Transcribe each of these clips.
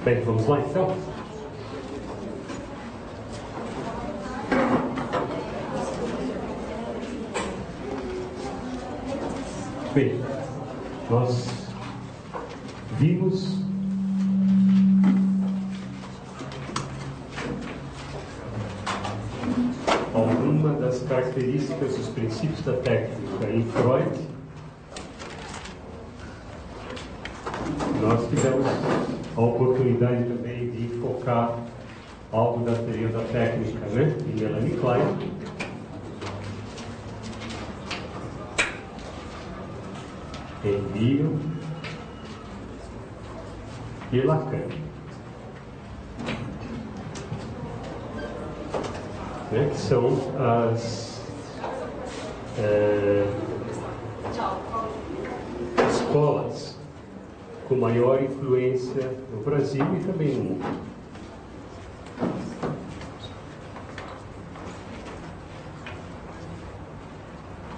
Bem, vamos lá então. Bem, nós vimos algumas das características dos princípios da técnica em Freud. Nós tivemos a oportunidade também de focar algo da teoria da técnica, né, em Melanie Klein. Em Bion e Lacan, né, que são as escolas com maior influência no Brasil e também no mundo.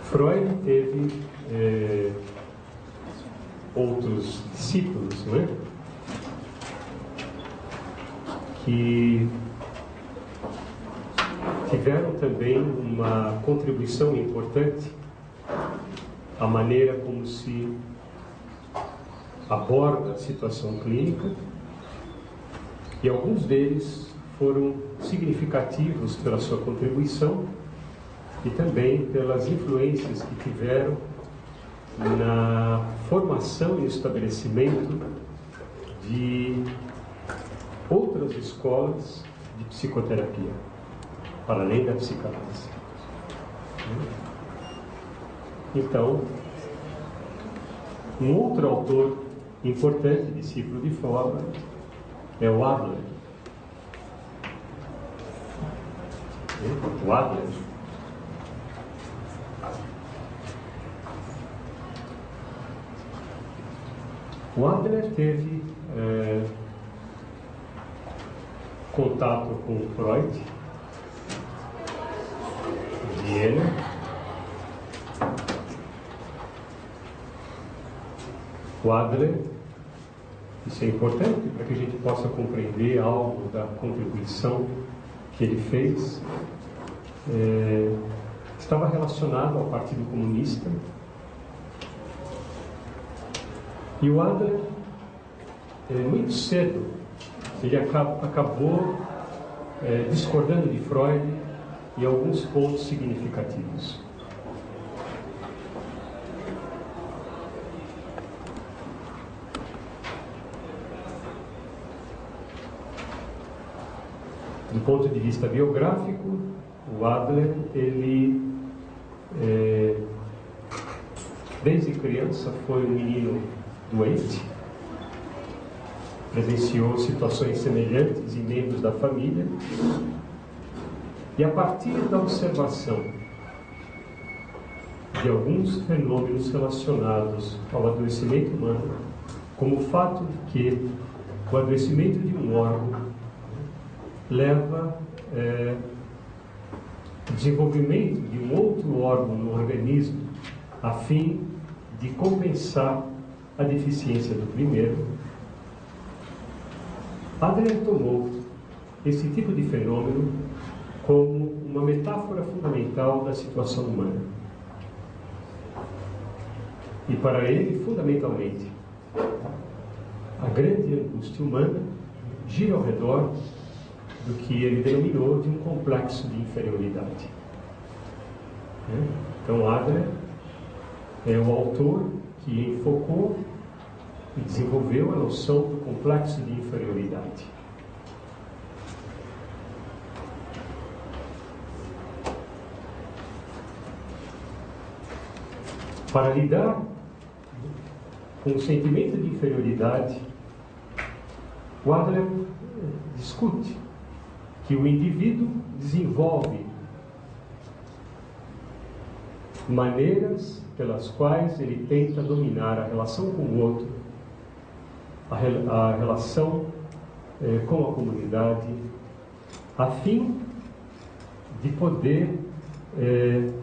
Freud teve outros discípulos, né, que tiveram também uma contribuição importante à maneira como se aborda a situação clínica, e alguns deles foram significativos pela sua contribuição e também pelas influências que tiveram na formação e estabelecimento de outras escolas de psicoterapia, para além da psicanálise. Então, um outro autor importante, discípulo de Freud, é o Adler. O Adler teve contato com Freud, Viena, o Adler, isso é importante para que a gente possa compreender algo da contribuição que ele fez, estava relacionado ao Partido Comunista. E o Adler, muito cedo, ele acabou discordando de Freud em alguns pontos significativos. Do ponto de vista biográfico, o Adler, ele, desde criança, foi um menino doente, presenciou situações semelhantes em membros da família, e a partir da observação de alguns fenômenos relacionados ao adoecimento humano, como o fato de que o adoecimento de um órgão leva ao desenvolvimento de um outro órgão no organismo a fim de compensar a deficiência do primeiro, Adler tomou esse tipo de fenômeno como uma metáfora fundamental da situação humana. E para ele, fundamentalmente, a grande angústia humana gira ao redor do que ele denominou de um complexo de inferioridade. Então, Adler é o autor que enfocou e desenvolveu a noção do complexo de inferioridade. Para lidar com o sentimento de inferioridade, o Adler discute que o indivíduo desenvolve maneiras pelas quais ele tenta dominar a relação com o outro, a relação com a comunidade, a fim de poder,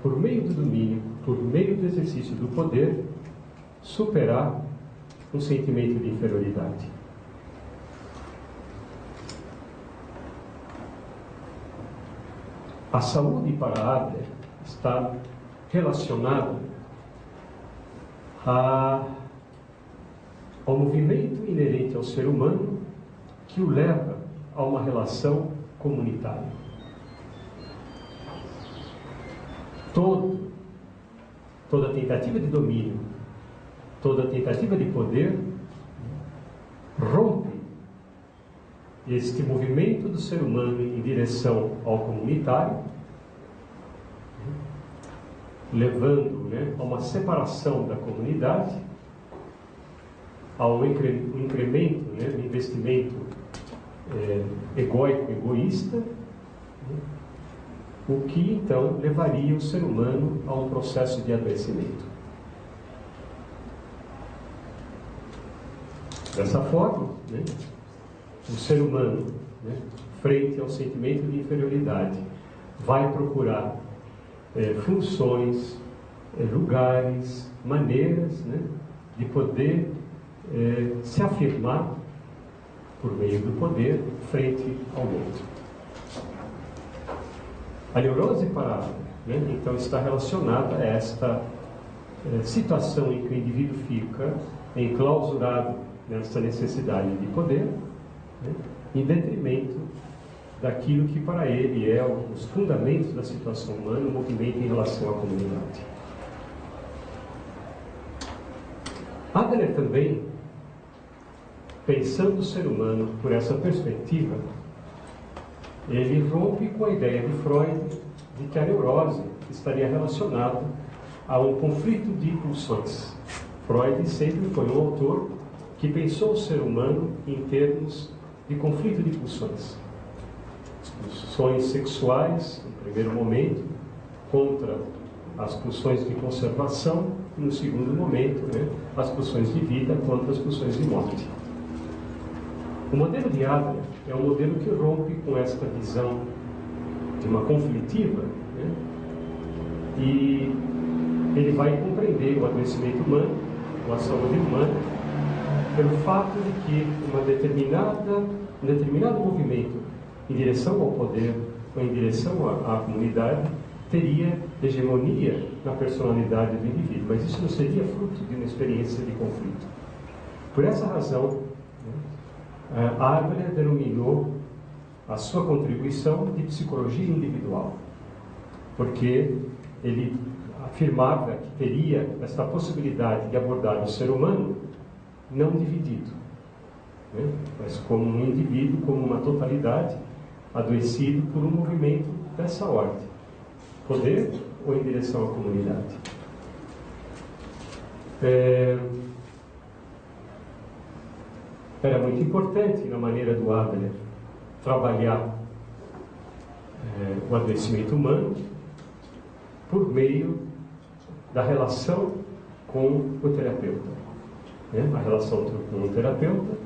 por meio do domínio, por meio do exercício do poder, superar um sentimento de inferioridade. A saúde para Adler está relacionada ao movimento inerente ao ser humano que o leva a uma relação comunitária. Toda tentativa de domínio, toda tentativa de poder rompe este movimento do ser humano em direção ao comunitário, levando a uma separação da comunidade, a um incremento do investimento egóico, egoísta, o que então levaria o ser humano a um processo de adoecimento. Dessa forma, o ser humano, frente ao sentimento de inferioridade, vai procurar funções, lugares, maneiras de poder se afirmar por meio do poder frente ao outro. A neurose parada, então, está relacionada a esta situação em que o indivíduo fica enclausurado nessa necessidade de poder, em detrimento daquilo que para ele é os fundamentos da situação humana, o movimento em relação à comunidade. Adler também, pensando o ser humano por essa perspectiva, ele rompe com a ideia de Freud de que a neurose estaria relacionada a um conflito de pulsões. Freud sempre foi um autor que pensou o ser humano em termos de conflito de pulsões. As pulsões sexuais, no primeiro momento, contra as pulsões de conservação, e no segundo momento, as pulsões de vida contra as pulsões de morte. O modelo de Adler é um modelo que rompe com esta visão de uma conflitiva, e ele vai compreender o adoecimento humano, a saúde humana, pelo fato de que um determinado movimento em direção ao poder ou em direção à comunidade teria hegemonia na personalidade do indivíduo, mas isso não seria fruto de uma experiência de conflito. Por essa razão, Adler denominou a sua contribuição de psicologia individual, porque ele afirmava que teria esta possibilidade de abordar o ser humano não dividido, mas como um indivíduo, como uma totalidade, adoecido por um movimento dessa ordem, poder ou em direção à comunidade. Era muito importante na maneira do Adler trabalhar o adoecimento humano por meio da relação com o terapeuta. A relação com o terapeuta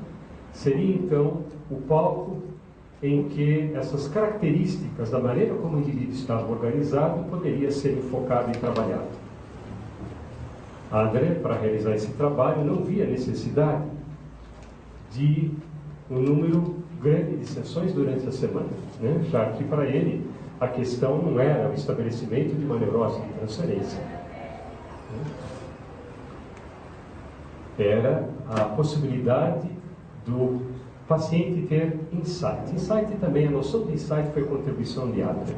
seria então o palco em que essas características da maneira como o indivíduo estava organizado poderia ser enfocado e trabalhado. Adler, para realizar esse trabalho, não via necessidade de um número grande de sessões durante a semana, já que para ele a questão não era o estabelecimento de uma neurose de transferência, era a possibilidade do paciente ter insight. Insight também, a noção de insight foi contribuição de Adler.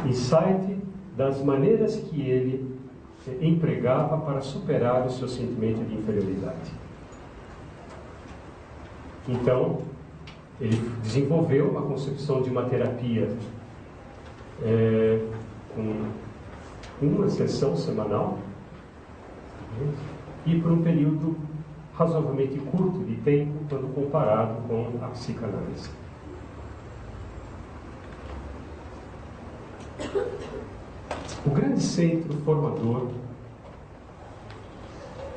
Insight das maneiras que ele empregava para superar o seu sentimento de inferioridade. Então, ele desenvolveu uma concepção de uma terapia com uma sessão semanal e por um período razoavelmente curto de tempo quando comparado com a psicanálise. O grande centro formador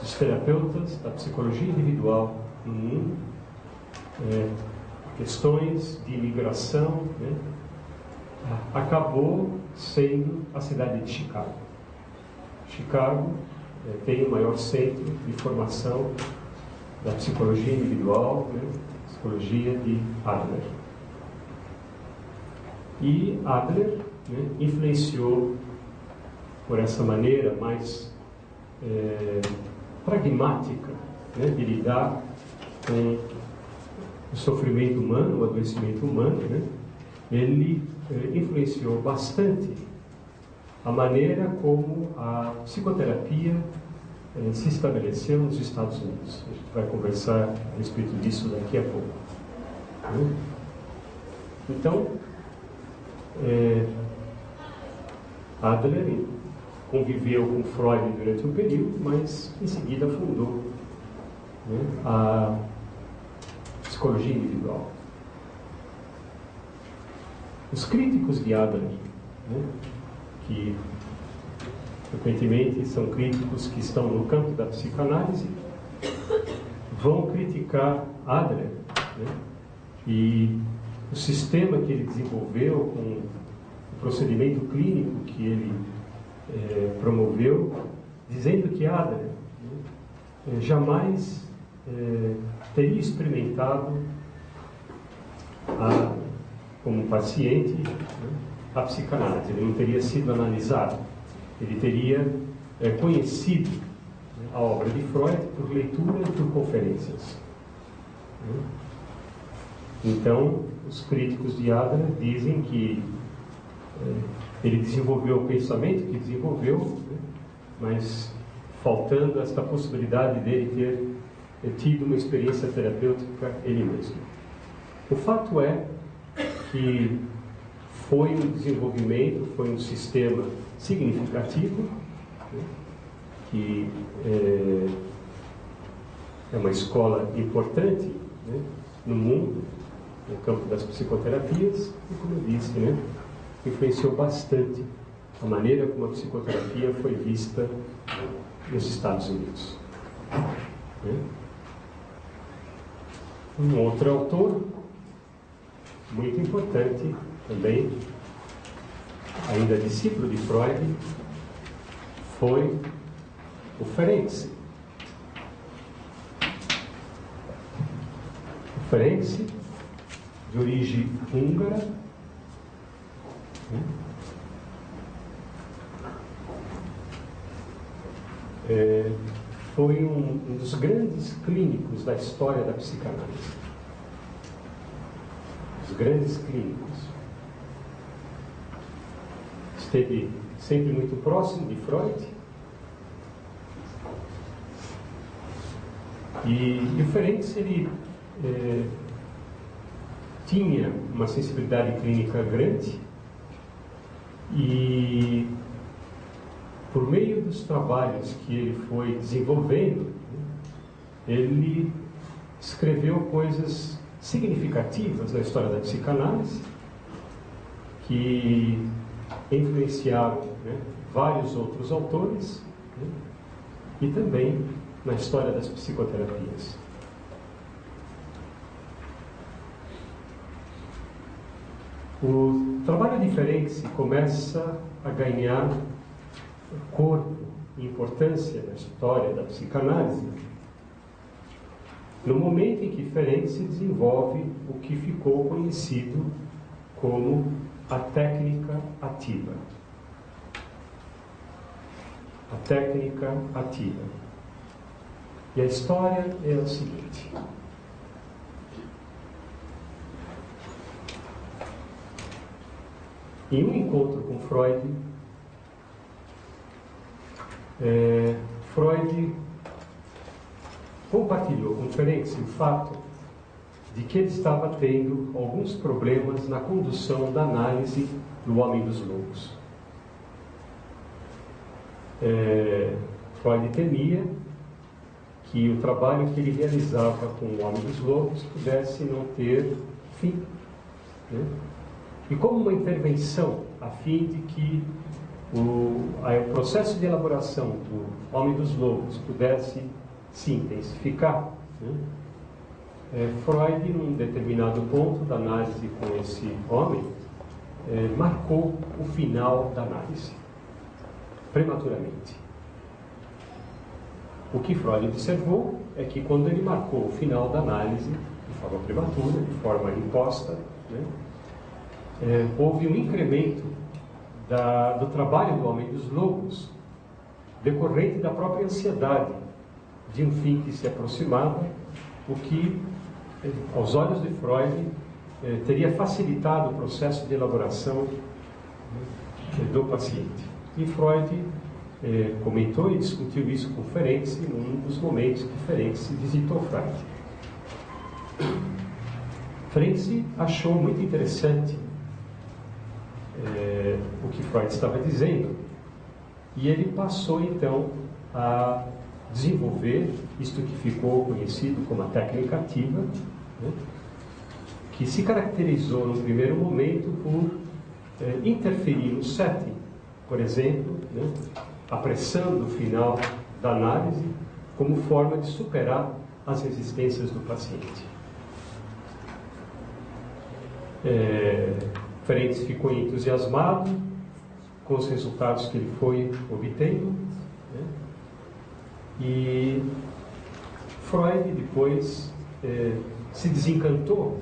dos terapeutas da psicologia individual no mundo, questões de imigração, acabou sendo a cidade de Chicago. Chicago tem o maior centro de formação da psicologia individual, psicologia de Adler. E Adler, né, influenciou por essa maneira mais pragmática, né, de lidar com o sofrimento humano, o adoecimento humano, né, ele influenciou bastante a maneira como a psicoterapia se estabeleceu nos Estados Unidos. A gente vai conversar a respeito disso daqui a pouco. Né? Então, Adler conviveu com Freud durante um período, mas em seguida fundou, né, a psicologia individual. Os críticos de Adler, né, que frequentemente são críticos que estão no campo da psicanálise, vão criticar Adler, né, e o sistema que ele desenvolveu, com o procedimento clínico que ele promoveu, dizendo que Adler jamais teria experimentado como paciente, né, a psicanálise. Ele não teria sido analisado. Ele teria conhecido, né, a obra de Freud por leitura e por conferências. Né? Então, os críticos de Adler dizem que ele desenvolveu o pensamento que desenvolveu, né, mas faltando esta possibilidade dele ter tido uma experiência terapêutica ele mesmo. O fato é que foi um desenvolvimento, foi um sistema significativo, né, que é uma escola importante, né, no mundo, no campo das psicoterapias, e, como eu disse, né, influenciou bastante a maneira como a psicoterapia foi vista nos Estados Unidos. Né? Um outro autor, muito importante também, ainda discípulo de Freud, foi o Ferenczi. O Ferenczi, de origem húngara, foi um dos grandes clínicos da história da psicanálise. Os grandes clínicos. Esteve sempre muito próximo de Freud. E o Ferenczi, ele tinha uma sensibilidade clínica grande e, por meio dos trabalhos que ele foi desenvolvendo, ele escreveu coisas significativas na história da psicanálise que influenciaram, né, vários outros autores, né, e também na história das psicoterapias. O trabalho de Ferenczi começa a ganhar corpo e importância na história da psicanálise no momento em que Ferenczi desenvolve o que ficou conhecido como a técnica ativa. A técnica ativa. E a história é a seguinte. Em um encontro com Freud, Freud compartilhou com Ferenczi o fato de que ele estava tendo alguns problemas na condução da análise do Homem dos Lobos. Freud temia que o trabalho que ele realizava com o Homem dos Lobos pudesse não ter fim, né? E como uma intervenção a fim de que o processo de elaboração do Homem dos Lobos pudesse se intensificar, né? Freud, num determinado ponto da análise com esse homem, marcou o final da análise, prematuramente. O que Freud observou é que quando ele marcou o final da análise, de forma prematura, de forma imposta, né, houve um incremento do trabalho do homem dos lobos, decorrente da própria ansiedade de um fim que se aproximava, o que, aos olhos de Freud, teria facilitado o processo de elaboração do paciente. E Freud comentou e discutiu isso com Ferenczi num dos momentos que Ferenczi visitou Freud. Ferenczi achou muito interessante o que Freud estava dizendo, e ele passou então a desenvolver isto que ficou conhecido como a técnica ativa, né, que se caracterizou no primeiro momento por interferir no setting, por exemplo, né, apressando o final da análise como forma de superar as resistências do paciente. Ferenczi ficou entusiasmado com os resultados que ele foi obtendo, né? E Freud depois se desencantou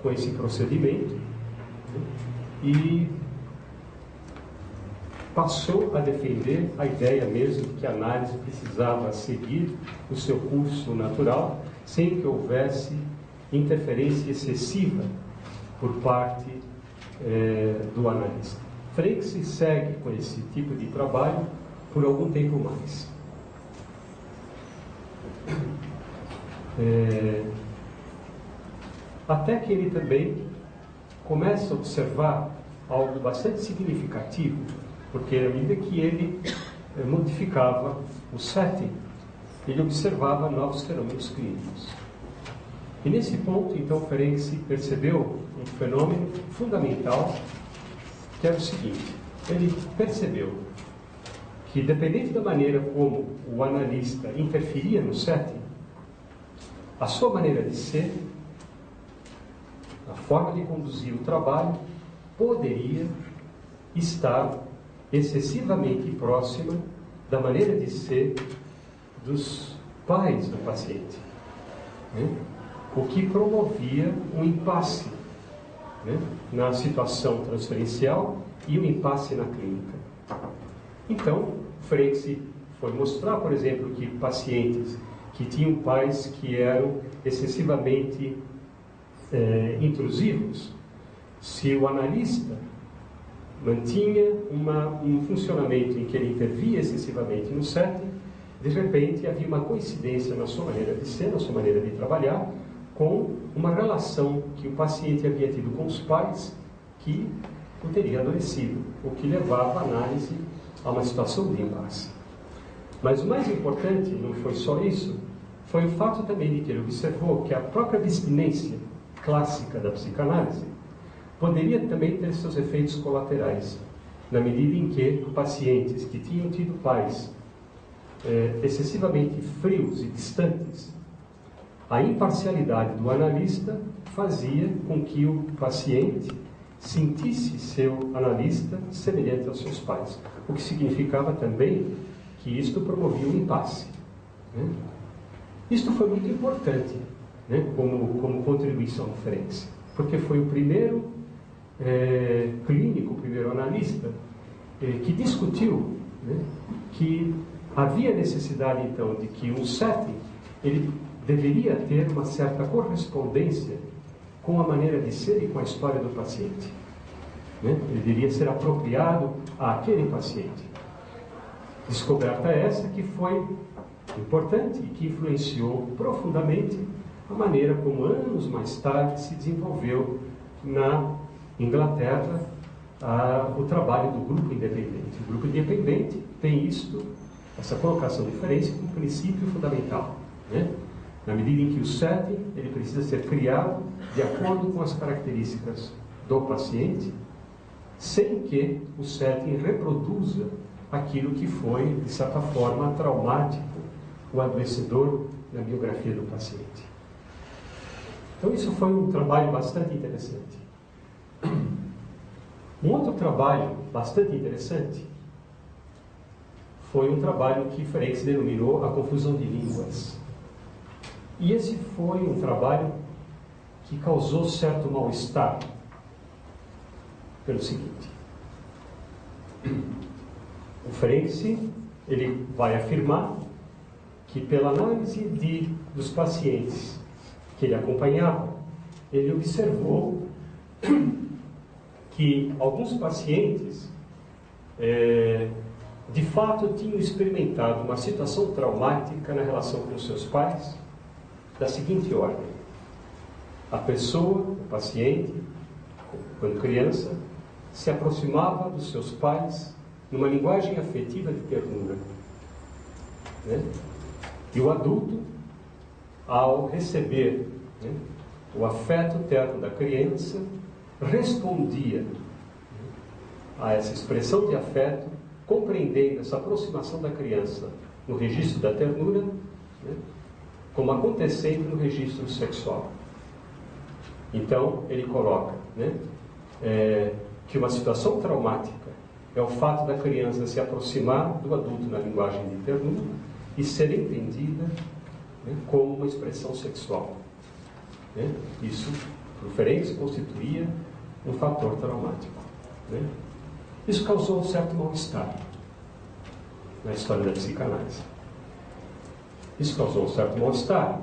com esse procedimento, né? E passou a defender a ideia mesmo de que a análise precisava seguir o seu curso natural sem que houvesse interferência excessiva por parte do analista. Ferenczi segue com esse tipo de trabalho por algum tempo mais. Até que ele também começa a observar algo bastante significativo, porque à medida que ele modificava o setting, ele observava novos fenômenos clínicos. E nesse ponto, então, Ferenczi percebeu um fenômeno fundamental, que era o seguinte: ele percebeu que, dependente da maneira como o analista interferia no setting, a sua maneira de ser, a forma de conduzir o trabalho, poderia estar excessivamente próxima da maneira de ser dos pais do paciente, né? O que promovia um impasse, né, na situação transferencial e um impasse na clínica. Então, Ferenczi foi mostrar, por exemplo, que pacientes que tinham pais que eram excessivamente intrusivos, se o analista mantinha um funcionamento em que ele intervia excessivamente no setting, de repente havia uma coincidência na sua maneira de ser, na sua maneira de trabalhar, com uma relação que o paciente havia tido com os pais que o teria adoecido, o que levava a análise a uma situação de impasse. Mas o mais importante não foi só isso, foi o fato também de que ele observou que a própria abstinência clássica da psicanálise poderia também ter seus efeitos colaterais, na medida em que pacientes que tinham tido pais excessivamente frios e distantes, a imparcialidade do analista fazia com que o paciente sentisse seu analista semelhante aos seus pais, o que significava também que isto promovia um impasse, né? Isto foi muito importante, né, como contribuição do Ferenczi, porque foi o primeiro clínico, o primeiro analista que discutiu, né, que havia necessidade então de que um setting ele deveria ter uma certa correspondência com a maneira de ser e com a história do paciente, né? Ele deveria ser apropriado àquele paciente. Descoberta essa que foi importante e que influenciou profundamente a maneira como anos mais tarde se desenvolveu na Inglaterra o trabalho do grupo independente. O grupo independente tem essa colocação de Ferenczi como princípio fundamental, né? Na medida em que o setting ele precisa ser criado de acordo com as características do paciente, sem que o setting reproduza aquilo que foi, de certa forma, traumático ou adoecedor na biografia do paciente. Então isso foi um trabalho bastante interessante. Um outro trabalho bastante interessante foi um trabalho que Ferenczi denominou a confusão de línguas. E esse foi um trabalho que causou certo mal-estar pelo seguinte: o Ferenczi, ele vai afirmar que, pela análise dos pacientes que ele acompanhava, ele observou que alguns pacientes de fato tinham experimentado uma situação traumática na relação com seus pais da seguinte ordem: a pessoa, o paciente, quando criança, se aproximava dos seus pais numa linguagem afetiva de ternura, né? E o adulto, ao receber, né, o afeto terno da criança, respondia, né, a essa expressão de afeto, compreendendo essa aproximação da criança no registro da ternura, né, como acontecendo no registro sexual. Então, ele coloca, né, que uma situação traumática é o fato da criança se aproximar do adulto na linguagem de ternura e ser entendida, né, como uma expressão sexual. Né? Isso, para o Ferenczi, constituía um fator traumático. Né? Isso causou um certo mal-estar na história da psicanálise. Isso causou um certo mal-estar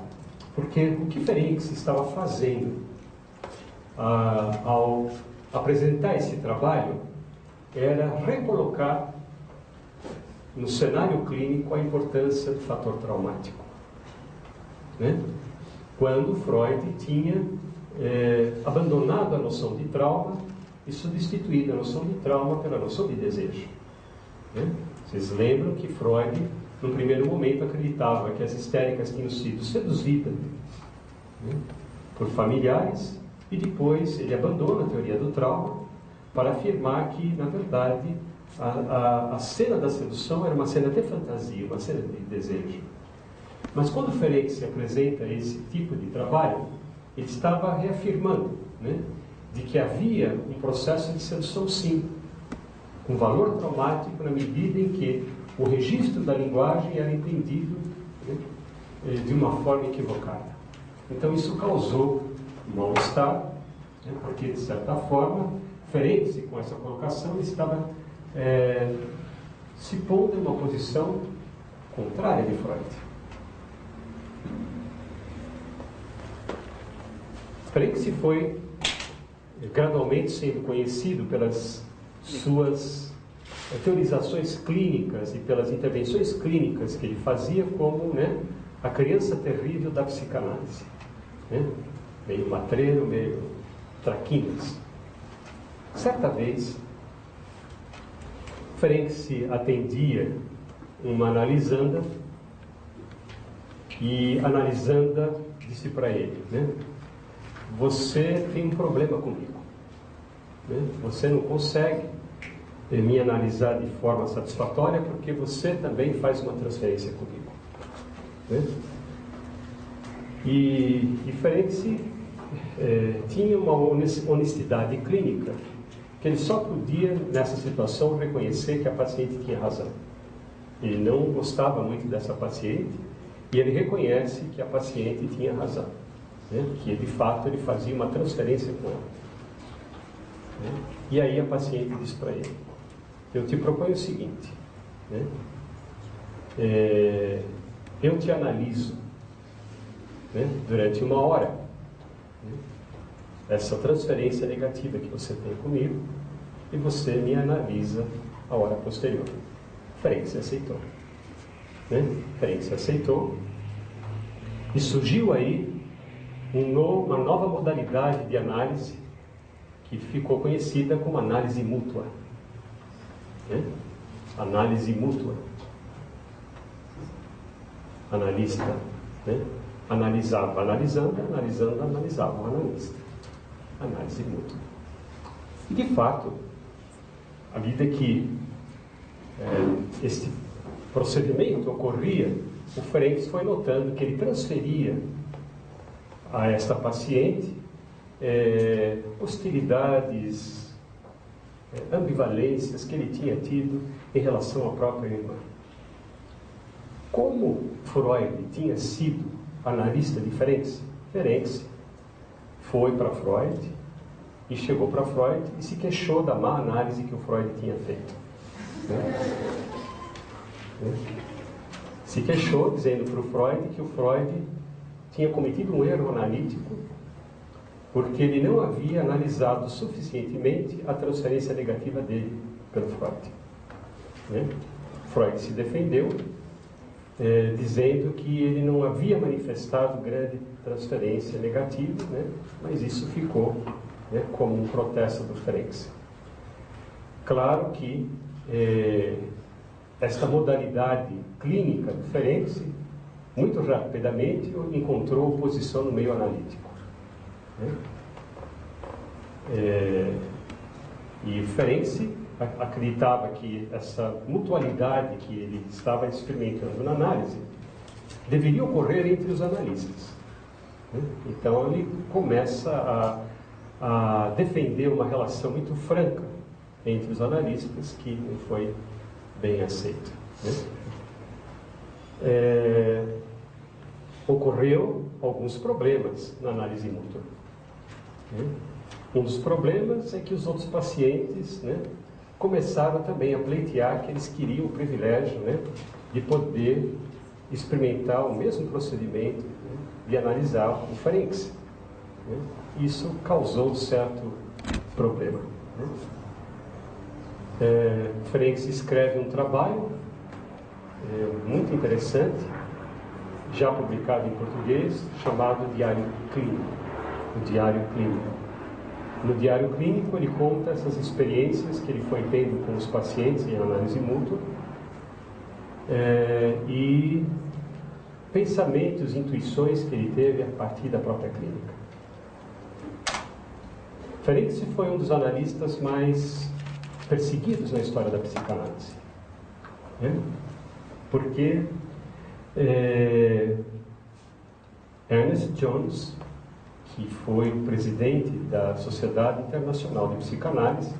porque o que Ferenczi estava fazendo ao apresentar esse trabalho era recolocar no cenário clínico a importância do fator traumático, né? Quando Freud tinha abandonado a noção de trauma e substituído a noção de trauma pela noção de desejo, né? Vocês lembram que Freud, no primeiro momento, acreditava que as histéricas tinham sido seduzidas, né, por familiares, e depois ele abandona a teoria do trauma para afirmar que, na verdade, a cena da sedução era uma cena de fantasia, uma cena de desejo. Mas quando Ferenczi apresenta esse tipo de trabalho, ele estava reafirmando, né, de que havia um processo de sedução, sim, com valor traumático na medida em que o registro da linguagem era entendido, né, de uma forma equivocada. Então isso causou um mal-estar, né, porque, de certa forma, Ferenczi, com essa colocação, estava se pondo em uma posição contrária de Freud. Ferenczi foi gradualmente sendo conhecido pelas suas teorizações clínicas e pelas intervenções clínicas que ele fazia como, né, a criança terrível da psicanálise, né? Meio matreiro, meio traquinas. Certa vez, Ferenczi atendia uma analisanda e a analisanda disse para ele, né, você tem um problema comigo, né? Você não consegue me analisar de forma satisfatória porque você também faz uma transferência comigo, né? E Ferenczi tinha uma honestidade clínica que ele só podia, nessa situação, reconhecer que a paciente tinha razão. Ele não gostava muito dessa paciente e ele reconhece que a paciente tinha razão, né? Que de fato ele fazia uma transferência com ela, né? E aí a paciente diz para ele: eu te proponho o seguinte, né? Eu te analiso, né, durante 1 hora, né, essa transferência negativa que você tem comigo, e você me analisa a hora posterior. Ferenczi aceitou, né? Ferenczi aceitou e surgiu aí uma nova modalidade de análise que ficou conhecida como análise mútua, né? Análise mútua. Analista, né, analisava analisando, analisando analisava o analista. Análise mútua. E de fato, à medida que este procedimento ocorria, o Ferenczi foi notando que ele transferia a esta paciente hostilidades, ambivalências que ele tinha tido em relação à própria irmã. Como Freud tinha sido analista de Ferenczi, Ferenczi foi para Freud e chegou para Freud e se queixou da má análise que o Freud tinha feito. Se queixou, dizendo para o Freud que o Freud tinha cometido um erro analítico porque ele não havia analisado suficientemente a transferência negativa dele pelo Freud. Freud se defendeu, dizendo que ele não havia manifestado grande transferência negativa, mas isso ficou como um protesto do Ferenczi. Claro que esta modalidade clínica do Ferenczi, muito rapidamente, encontrou oposição no meio analítico. E Ferenczi acreditava que essa mutualidade que ele estava experimentando na análise deveria ocorrer entre os analistas. Então ele começa a defender uma relação muito franca entre os analistas que não foi bem aceita. Ocorreu alguns problemas na análise mútua. Um dos problemas é que os outros pacientes começaram também a pleitear que eles queriam o privilégio de poder experimentar o mesmo procedimento de analisar o Ferenczi. Isso causou um certo problema. Ferenczi escreve um trabalho muito interessante, já publicado em português, chamado Diário Clínico. O Diário Clínico. No Diário Clínico ele conta essas experiências que ele foi tendo com os pacientes em análise mútua e pensamentos, intuições que ele teve a partir da própria clínica. Ferenczi foi um dos analistas mais perseguidos na história da psicanálise. Porque Ernest Jones, que foi o presidente da Sociedade Internacional de Psicanálise,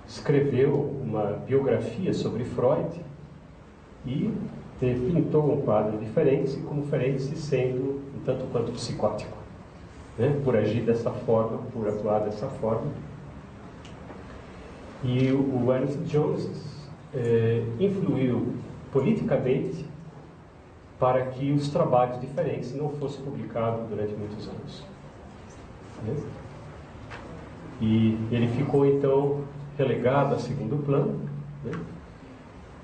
escreveu uma biografia sobre Freud e pintou um quadro de Ferenczi como Ferenczi sendo um tanto quanto psicótico, por agir dessa forma, por atuar dessa forma. E o Ernest Jones influiu politicamente para que os trabalhos de Ferenczi não fossem publicados durante muitos anos. E ele ficou, então, relegado a segundo plano,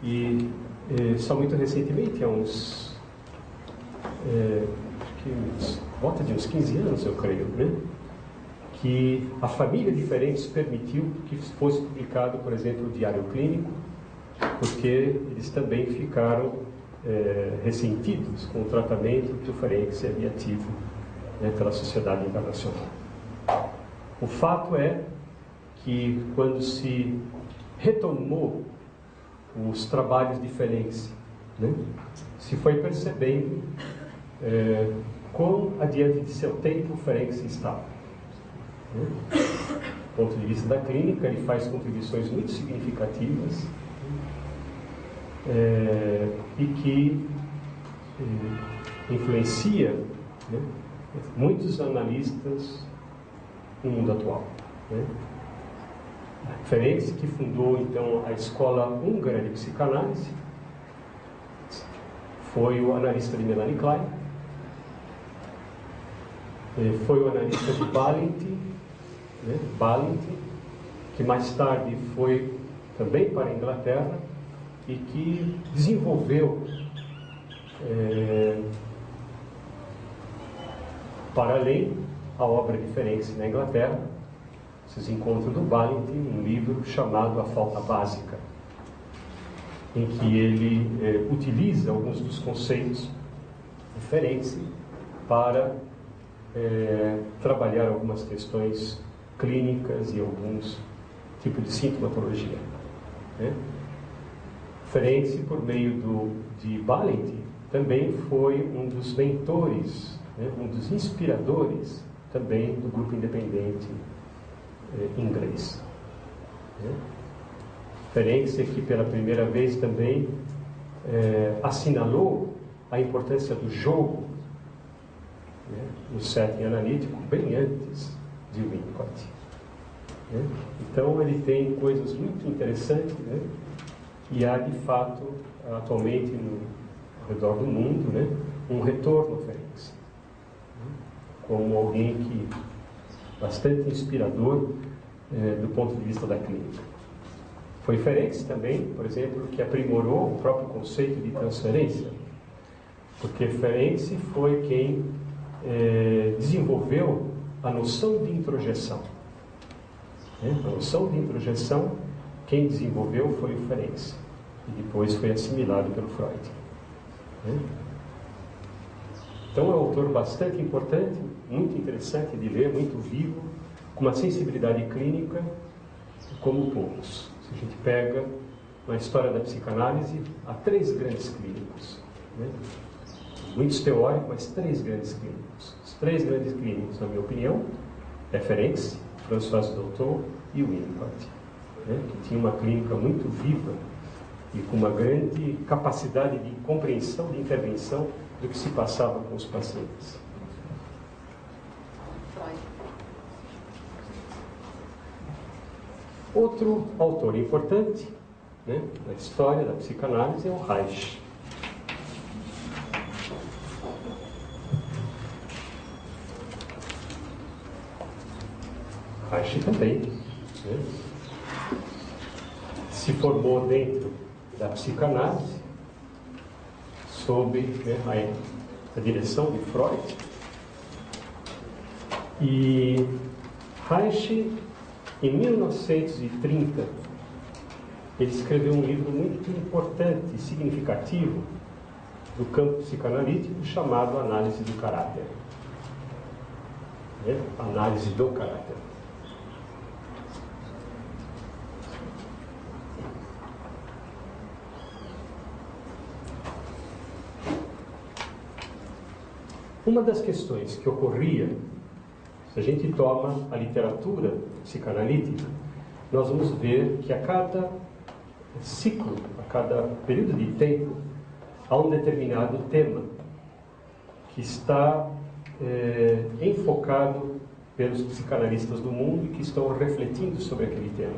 e só muito recentemente, há volta de uns 15 anos, eu creio, que a família de Ferenczi permitiu que fosse publicado, por exemplo, o Diário Clínico, porque eles também ficaram ressentidos com o tratamento que o Ferenczi havia tido pela Sociedade Internacional. O fato é que quando se retomou os trabalhos de Ferenczi, se foi percebendo quão adiante de seu tempo o Ferenczi estava. Do ponto de vista da clínica, ele faz contribuições muito significativas e que influencia muitos analistas no mundo atual. Ferenczi, que fundou então a Escola Húngara de Psicanálise, foi o analista de Melanie Klein, foi o analista de Balint, que mais tarde foi também para a Inglaterra e que desenvolveu para além a obra de Ferenczi na Inglaterra. Vocês encontram do Balint um livro chamado A Falta Básica, em que ele utiliza alguns dos conceitos de Ferenczi para trabalhar algumas questões clínicas e alguns tipos de sintomatologia. Ferenczi, por meio de Balint, também foi um dos mentores, um dos inspiradores também do grupo independente inglês. Ferenczi, que pela primeira vez também assinalou a importância do jogo no setting analítico, bem antes de Winnicott. Né? Então, ele tem coisas muito interessantes, né? E há, de fato, atualmente, ao redor do mundo, né, um retorno ao Ferenc, como alguém que bastante inspirador do ponto de vista da clínica. Foi Ferenc também, por exemplo, que aprimorou o próprio conceito de transferência, porque Ferenc foi quem desenvolveu a noção de introjeção. A noção de introjeção, quem desenvolveu foi o Ferenc, e depois foi assimilado pelo Freud. Então é um autor bastante importante, muito interessante de ler, muito vivo, com uma sensibilidade clínica como poucos. Se a gente pega na história da psicanálise, há 3 grandes clínicos. Né? Muitos teóricos, mas 3 grandes clínicos. Os 3 grandes clínicos, na minha opinião, é Ferenc, François Dolto e Winnicott, né? Que tinha uma clínica muito viva e com uma grande capacidade de compreensão, de intervenção do que se passava com os pacientes. Outro autor importante, né, na história da psicanálise é o Reich. Reich também, né, se formou dentro da psicanálise sob, né, a direção de Freud. E Reich, em 1930, ele escreveu um livro muito importante e significativo do campo psicanalítico chamado Análise do Caráter. Análise do caráter. Uma das questões que ocorria, se a gente toma a literatura psicanalítica, nós vamos ver que a cada ciclo, a cada período de tempo, há um determinado tema que está enfocado pelos psicanalistas do mundo e que estão refletindo sobre aquele tema,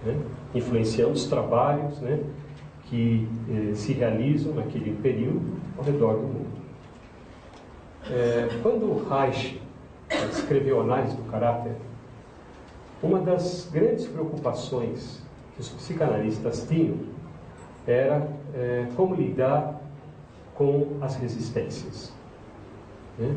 né? Influenciando os trabalhos, né, que se realizam naquele período ao redor do mundo. Quando Reich escreveu Análise do Caráter, uma das grandes preocupações que os psicanalistas tinham era como lidar com as resistências. Né?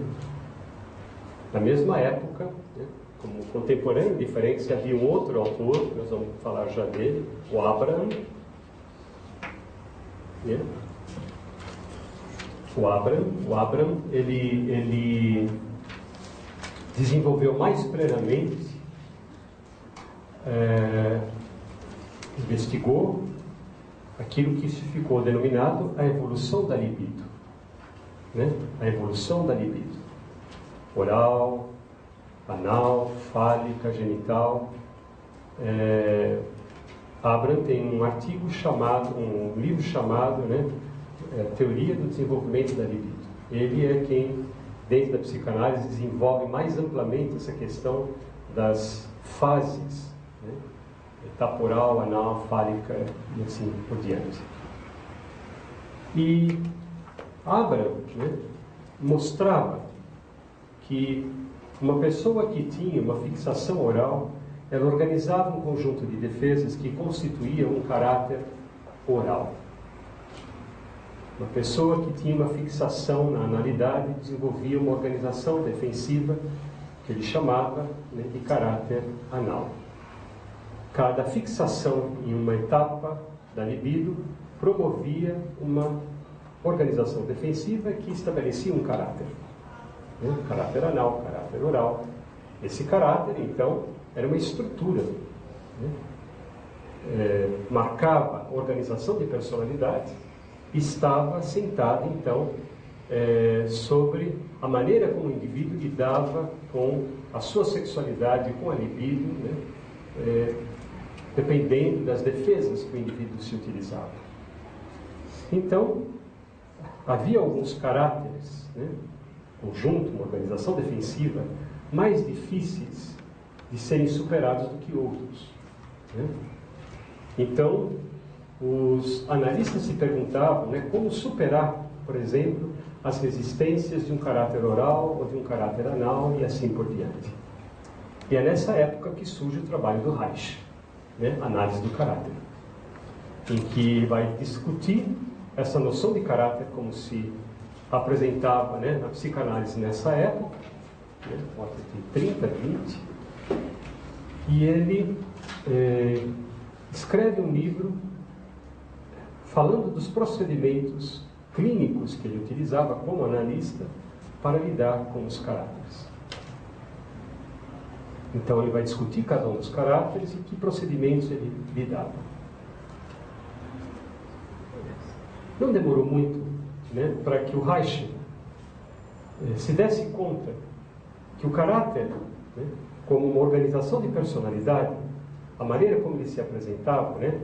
Na mesma época, né, como contemporâneo diferente, havia um outro autor, nós vamos falar já dele, o Abraham. Né? O Abraham, ele desenvolveu mais plenamente, investigou aquilo que ficou denominado a evolução da libido, né? A evolução da libido, oral, anal, fálica, genital. Abraham tem um artigo chamado, um livro chamado, né, Teoria do Desenvolvimento da Libido. Ele é quem, dentro da psicanálise, desenvolve mais amplamente essa questão das fases, né? Etapa oral, anal, fálica e assim por diante. E Abraham, né, mostrava que uma pessoa que tinha uma fixação oral, ela organizava um conjunto de defesas que constituía um caráter oral. Uma pessoa que tinha uma fixação na analidade desenvolvia uma organização defensiva que ele chamava, né, de caráter anal. Cada fixação em uma etapa da libido promovia uma organização defensiva que estabelecia um caráter. Né? Caráter anal, caráter oral. Esse caráter, então, era uma estrutura, né? Marcava a organização de personalidade, estava assentado, então, sobre a maneira como o indivíduo lidava com a sua sexualidade, com a libido, né? Dependendo das defesas que o indivíduo se utilizava. Então, havia alguns caráteres, né? Conjunto, uma organização defensiva mais difíceis de serem superados do que outros, né? Então, os analistas se perguntavam, né, como superar, por exemplo, as resistências de um caráter oral ou de um caráter anal e assim por diante. E é nessa época que surge o trabalho do Reich, né, análise do caráter, em que vai discutir essa noção de caráter como se apresentava, né, na psicanálise nessa época, né, de 30, 20, e ele escreve um livro falando dos procedimentos clínicos que ele utilizava como analista para lidar com os caráteres. Então ele vai discutir cada um dos caráteres e que procedimentos ele lidava. Não demorou muito, né, para que o Reich se desse conta que o caráter, né, como uma organização de personalidade, a maneira como ele se apresentava, né,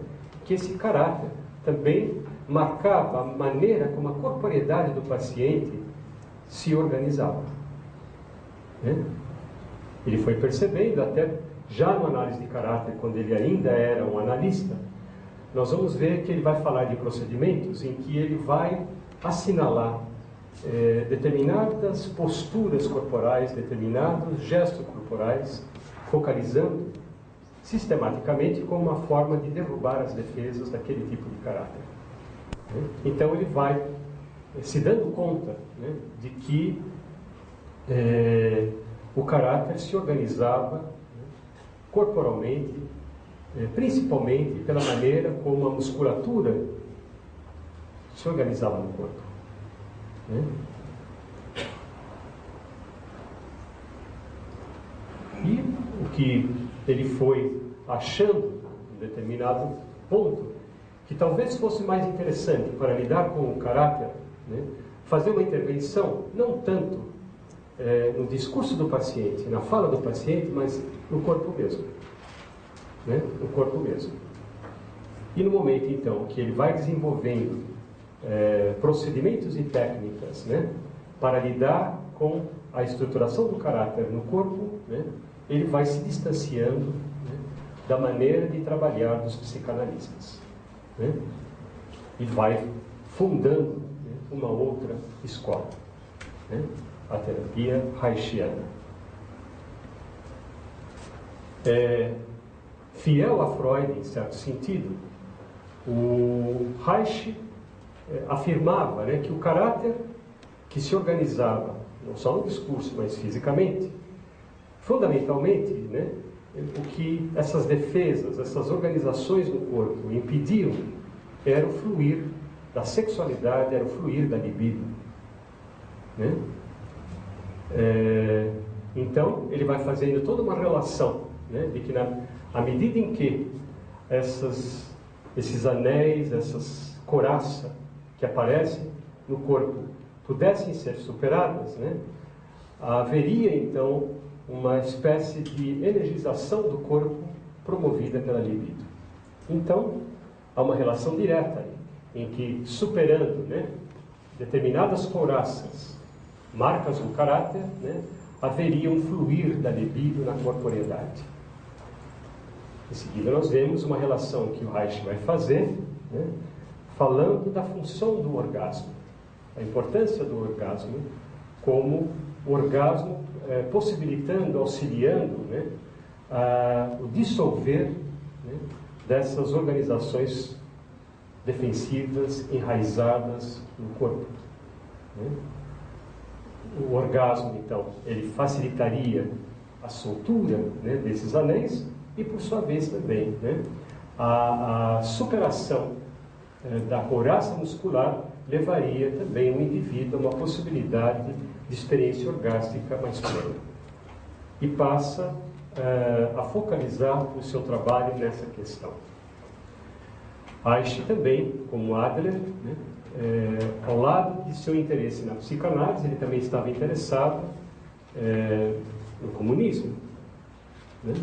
que esse caráter também marcava a maneira como a corporeidade do paciente se organizava, né? Ele foi percebendo, até já no análise de caráter, quando ele ainda era um analista, nós vamos ver que ele vai falar de procedimentos em que ele vai assinalar determinadas posturas corporais, determinados gestos corporais, focalizando sistematicamente como uma forma de derrubar as defesas daquele tipo de caráter. Então ele vai se dando conta, né, de que o caráter se organizava, né, corporalmente, principalmente pela maneira como a musculatura se organizava no corpo, né? E o que ele foi achando em determinado ponto, que talvez fosse mais interessante para lidar com o caráter, né, fazer uma intervenção, não tanto no discurso do paciente, na fala do paciente, mas no corpo mesmo, né, no corpo mesmo. E no momento, então, que ele vai desenvolvendo procedimentos e técnicas, né, para lidar com a estruturação do caráter no corpo, né, ele vai se distanciando, né, da maneira de trabalhar dos psicanalistas, né, e vai fundando, né, uma outra escola, né, a terapia reichiana. Fiel a Freud, em certo sentido, o Reich afirmava, né, que o caráter que se organizava, não só no discurso, mas fisicamente, fundamentalmente, né, o que essas defesas, essas organizações do corpo impediam era o fluir da sexualidade, era o fluir da libido, né? Então, ele vai fazendo toda uma relação, né, de que à medida em que esses anéis, essas couraças que aparecem no corpo pudessem ser superadas, né, haveria então uma espécie de energização do corpo promovida pela libido. Então, há uma relação direta aí, em que, superando, né, determinadas couraças, marcas do caráter, né, haveria um fluir da libido na corporeidade. Em seguida, nós vemos uma relação que o Reich vai fazer, né, falando da função do orgasmo, a importância do orgasmo como o orgasmo possibilitando, auxiliando, né, o dissolver, né, dessas organizações defensivas enraizadas no corpo, né? O orgasmo, então, ele facilitaria a soltura, né, desses anéis e, por sua vez, também, né, a superação da couraça muscular levaria também o indivíduo a uma possibilidade de experiência orgástica mais plena. E passa a focalizar o seu trabalho nessa questão. Reich também, como Adler, né, ao lado de seu interesse na psicanálise, ele também estava interessado no comunismo, né?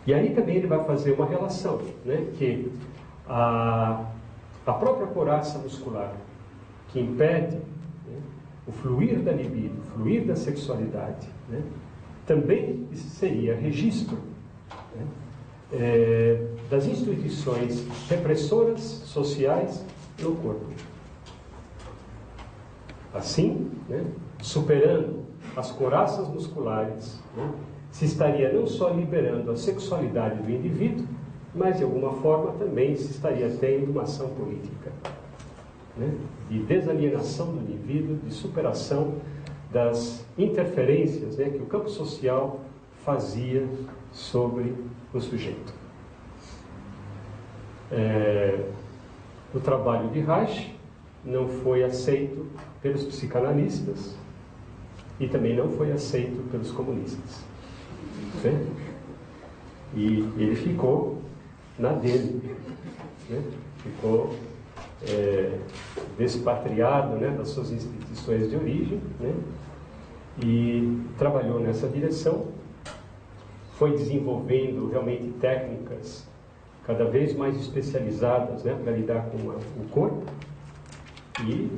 E aí também ele vai fazer uma relação, né, que a própria couraça muscular que impede, né, o fluir da libido, o fluir da sexualidade, né, também seria registro, né, das instituições repressoras sociais no corpo. Assim, né, superando as couraças musculares, né, se estaria não só liberando a sexualidade do indivíduo, mas de alguma forma também se estaria tendo uma ação política, né, de desalienação do indivíduo, de superação das interferências, né, que o campo social fazia sobre o sujeito. O trabalho de Reich não foi aceito pelos psicanalistas e também não foi aceito pelos comunistas, né? E ele ficou na dele, né? Ficou despatriado, né, das suas instituições de origem, né? E trabalhou nessa direção, foi desenvolvendo realmente técnicas cada vez mais especializadas, né, para lidar com o corpo e,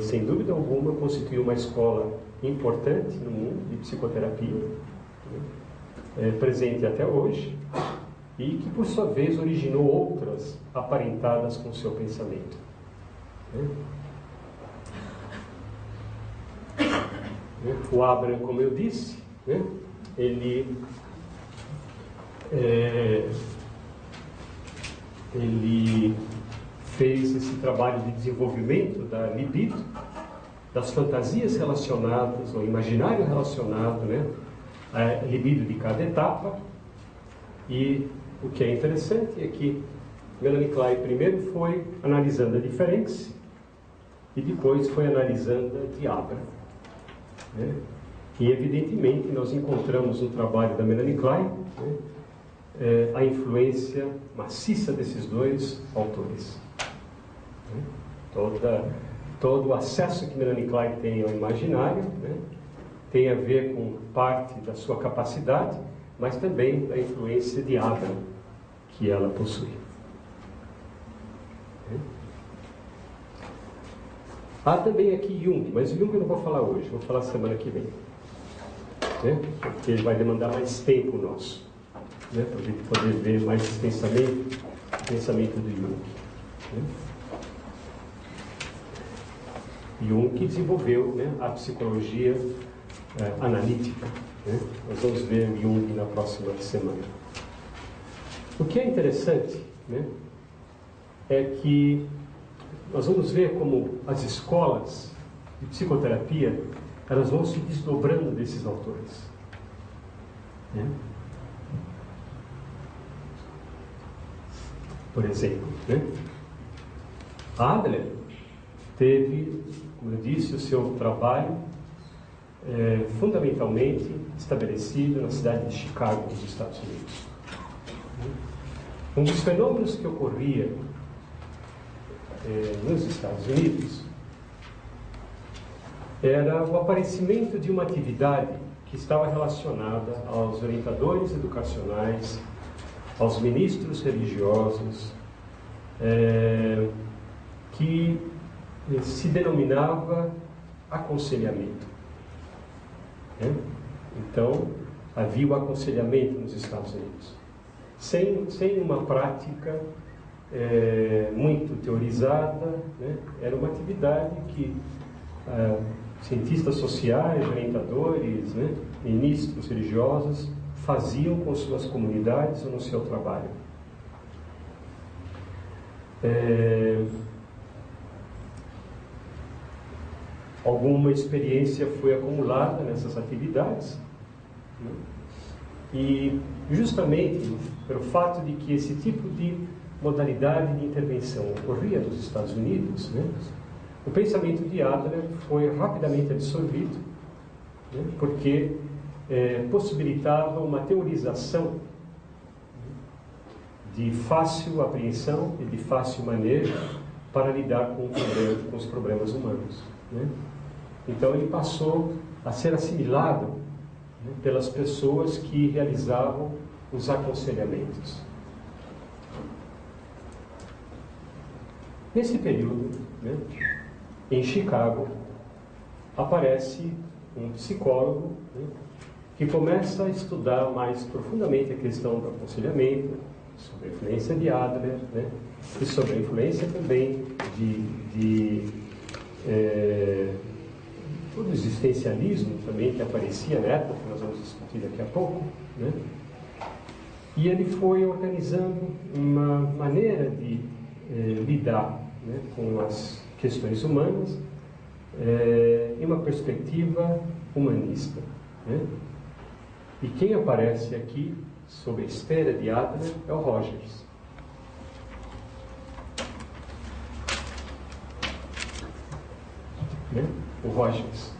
sem dúvida alguma, constituiu uma escola importante no mundo de psicoterapia, né, presente até hoje, e que, por sua vez, originou outras aparentadas com o seu pensamento. O Abraham, como eu disse, né, ele fez esse trabalho de desenvolvimento da libido, das fantasias relacionadas, ou imaginário relacionado, né, à libido de cada etapa. E o que é interessante é que Melanie Klein primeiro foi analisando a diferença e depois foi analisando a de Abraham, né? E evidentemente nós encontramos no trabalho da Melanie Klein, né, a influência maciça desses dois autores. Todo o acesso que Melanie Klein tem ao imaginário, né, tem a ver com parte da sua capacidade, mas também da influência de Abraham que ela possui. Há também aqui Jung, mas Jung eu não vou falar hoje, vou falar semana que vem, né, porque ele vai demandar mais tempo nosso, né, para a gente poder ver mais extensamente o pensamento do Jung, né? Jung que desenvolveu, né, a psicologia analítica, né? Nós vamos ver Jung na próxima semana. O que é interessante, né, é que nós vamos ver como as escolas de psicoterapia elas vão se desdobrando desses autores, né? Por exemplo, né, Adler teve, como eu disse, o seu trabalho fundamentalmente estabelecido na cidade de Chicago, nos Estados Unidos. Um dos fenômenos que ocorria nos Estados Unidos era o aparecimento de uma atividade que estava relacionada aos orientadores educacionais, aos ministros religiosos, que se denominava aconselhamento, né? Então, havia o aconselhamento nos Estados Unidos, sem uma prática muito teorizada, né? Era uma atividade que cientistas sociais, orientadores, né, ministros religiosos faziam com suas comunidades ou no seu trabalho. Alguma experiência foi acumulada nessas atividades, né? E justamente pelo fato de que esse tipo de modalidade de intervenção ocorria nos Estados Unidos, né, o pensamento de Adler foi rapidamente absorvido, né, porque possibilitava uma teorização de fácil apreensão e de fácil manejo para lidar com os problemas humanos, né? Então ele passou a ser assimilado, né, pelas pessoas que realizavam os aconselhamentos. Nesse período, né, em Chicago, aparece um psicólogo, né, que começa a estudar mais profundamente a questão do aconselhamento, sobre a influência de Adler, né, e sobre a influência também todo o existencialismo também que aparecia na época, que nós vamos discutir daqui a pouco, né? E ele foi organizando uma maneira de lidar, né, com as questões humanas em uma perspectiva humanista, né? E quem aparece aqui, sob a esteira de Adler, é o Rogers. Né? O Rogers.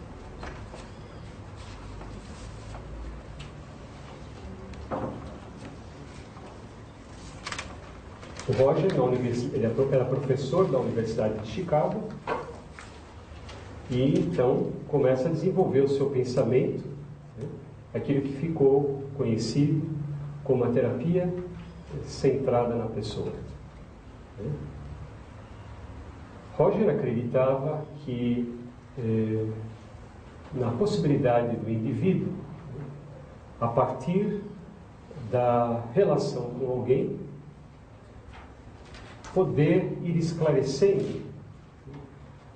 O Roger, ele era professor da Universidade de Chicago e então começa a desenvolver o seu pensamento, né, aquilo que ficou conhecido como a terapia centrada na pessoa. Né? Roger acreditava que na possibilidade do indivíduo, a partir da relação com alguém, poder ir esclarecendo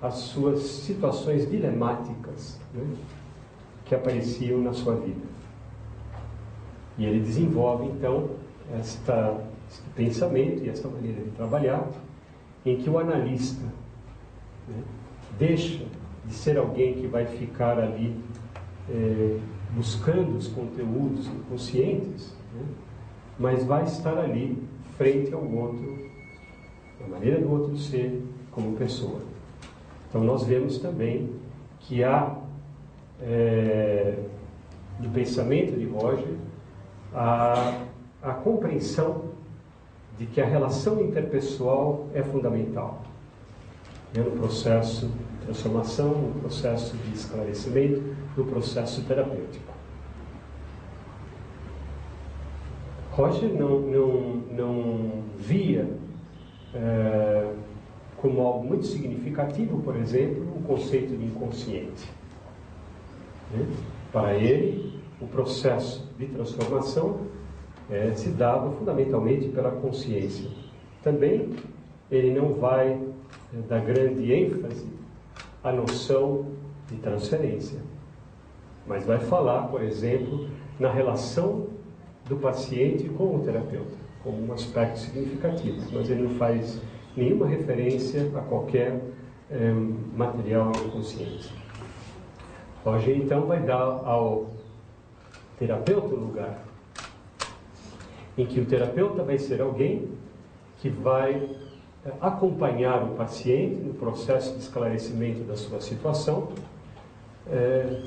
as suas situações dilemáticas, né, que apareciam na sua vida. E ele desenvolve, então, este pensamento e esta maneira de trabalhar, em que o analista, né, deixa de ser alguém que vai ficar ali buscando os conteúdos inconscientes, né, mas vai estar ali frente ao outro, a maneira do outro ser como pessoa. Então nós vemos também que há no pensamento de Roger a compreensão de que a relação interpessoal é fundamental, né, no processo de transformação, no processo de esclarecimento, no processo terapêutico. Roger não via como algo muito significativo, por exemplo, o conceito de inconsciente. Né? Para ele, o processo de transformação se dava fundamentalmente pela consciência. Também ele não vai dar grande ênfase à noção de transferência, mas vai falar, por exemplo, na relação do paciente com o terapeuta, como um aspecto significativo, mas ele não faz nenhuma referência a qualquer material inconsciente. Roger, então, vai dar ao terapeuta um lugar em que o terapeuta vai ser alguém que vai acompanhar o paciente no processo de esclarecimento da sua situação,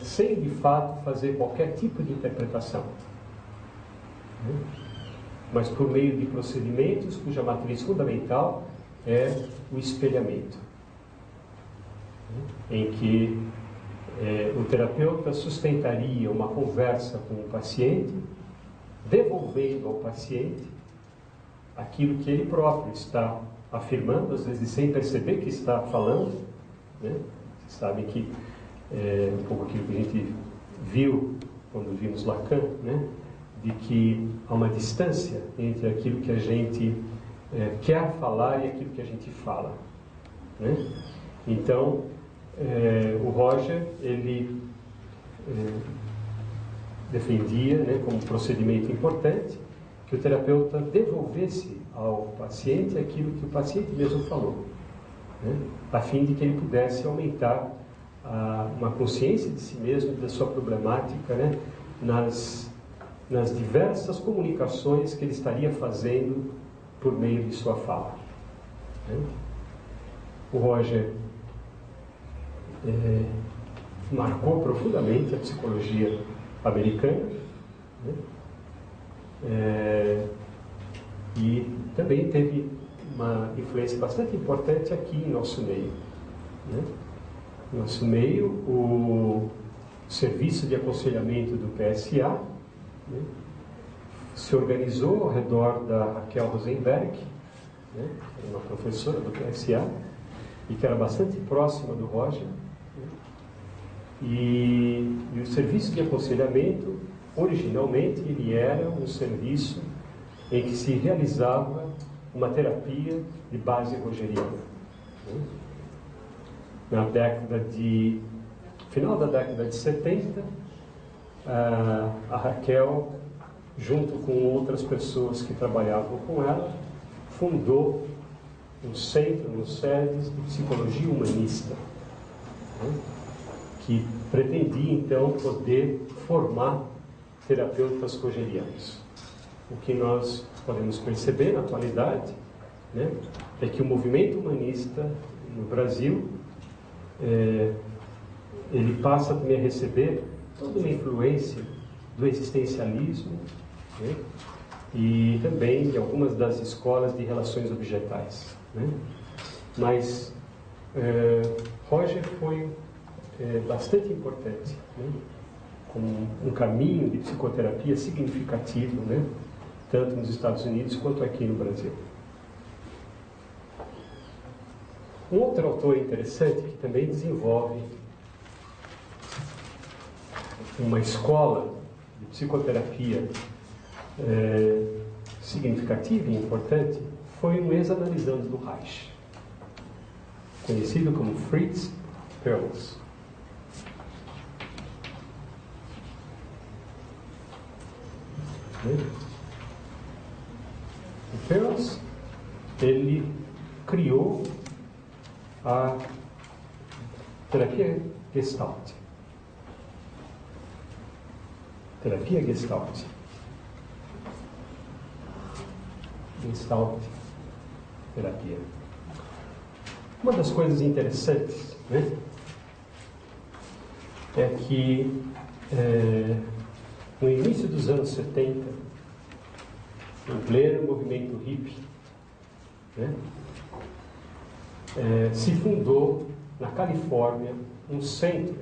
sem, de fato, fazer qualquer tipo de interpretação, né? Mas por meio de procedimentos cuja matriz fundamental é o espelhamento, né, em que o terapeuta sustentaria uma conversa com o paciente, devolvendo ao paciente aquilo que ele próprio está afirmando, às vezes sem perceber que está falando, né? Vocês sabem que um pouco aquilo que a gente viu quando vimos Lacan, né? De que há uma distância entre aquilo que a gente quer falar e aquilo que a gente fala, né? Então, o Roger, ele defendia, né, como procedimento importante, que o terapeuta devolvesse ao paciente aquilo que o paciente mesmo falou, né, a fim de que ele pudesse aumentar uma consciência de si mesmo e da sua problemática, né, nas diversas comunicações que ele estaria fazendo por meio de sua fala, né. O Roger marcou profundamente a psicologia americana, né? E também teve uma influência bastante importante aqui em nosso meio, né? Em nosso meio, o serviço de aconselhamento do PSA, né, se organizou ao redor da Raquel Rosenberg, né, uma professora do PSA, e que era bastante próxima do Roger, né, E o serviço de aconselhamento, originalmente, ele era um serviço em que se realizava uma terapia de base rogeriana. Na final da década de 70, a Raquel, junto com outras pessoas que trabalhavam com ela, fundou um centro no SEDES de psicologia humanista, que pretendia então poder formar terapeutas rogerianos. O que nós podemos perceber na atualidade, né, é que o movimento humanista no Brasil ele passa também a receber toda uma influência do existencialismo, né, e também de algumas das escolas de relações objetais, né. Mas Roger foi bastante importante, né, como um caminho de psicoterapia significativo, né, tanto nos Estados Unidos quanto aqui no Brasil. Um outro autor interessante que também desenvolve uma escola de psicoterapia significativa e importante foi um ex-analisando do Reich, conhecido como Fritz Perls. O Perls, ele criou a terapia Gestalt. Terapia Gestalt. Gestalt terapia. Uma das coisas interessantes, né, é que no início dos anos 70, em pleno movimento hippie, né, se fundou na Califórnia um centro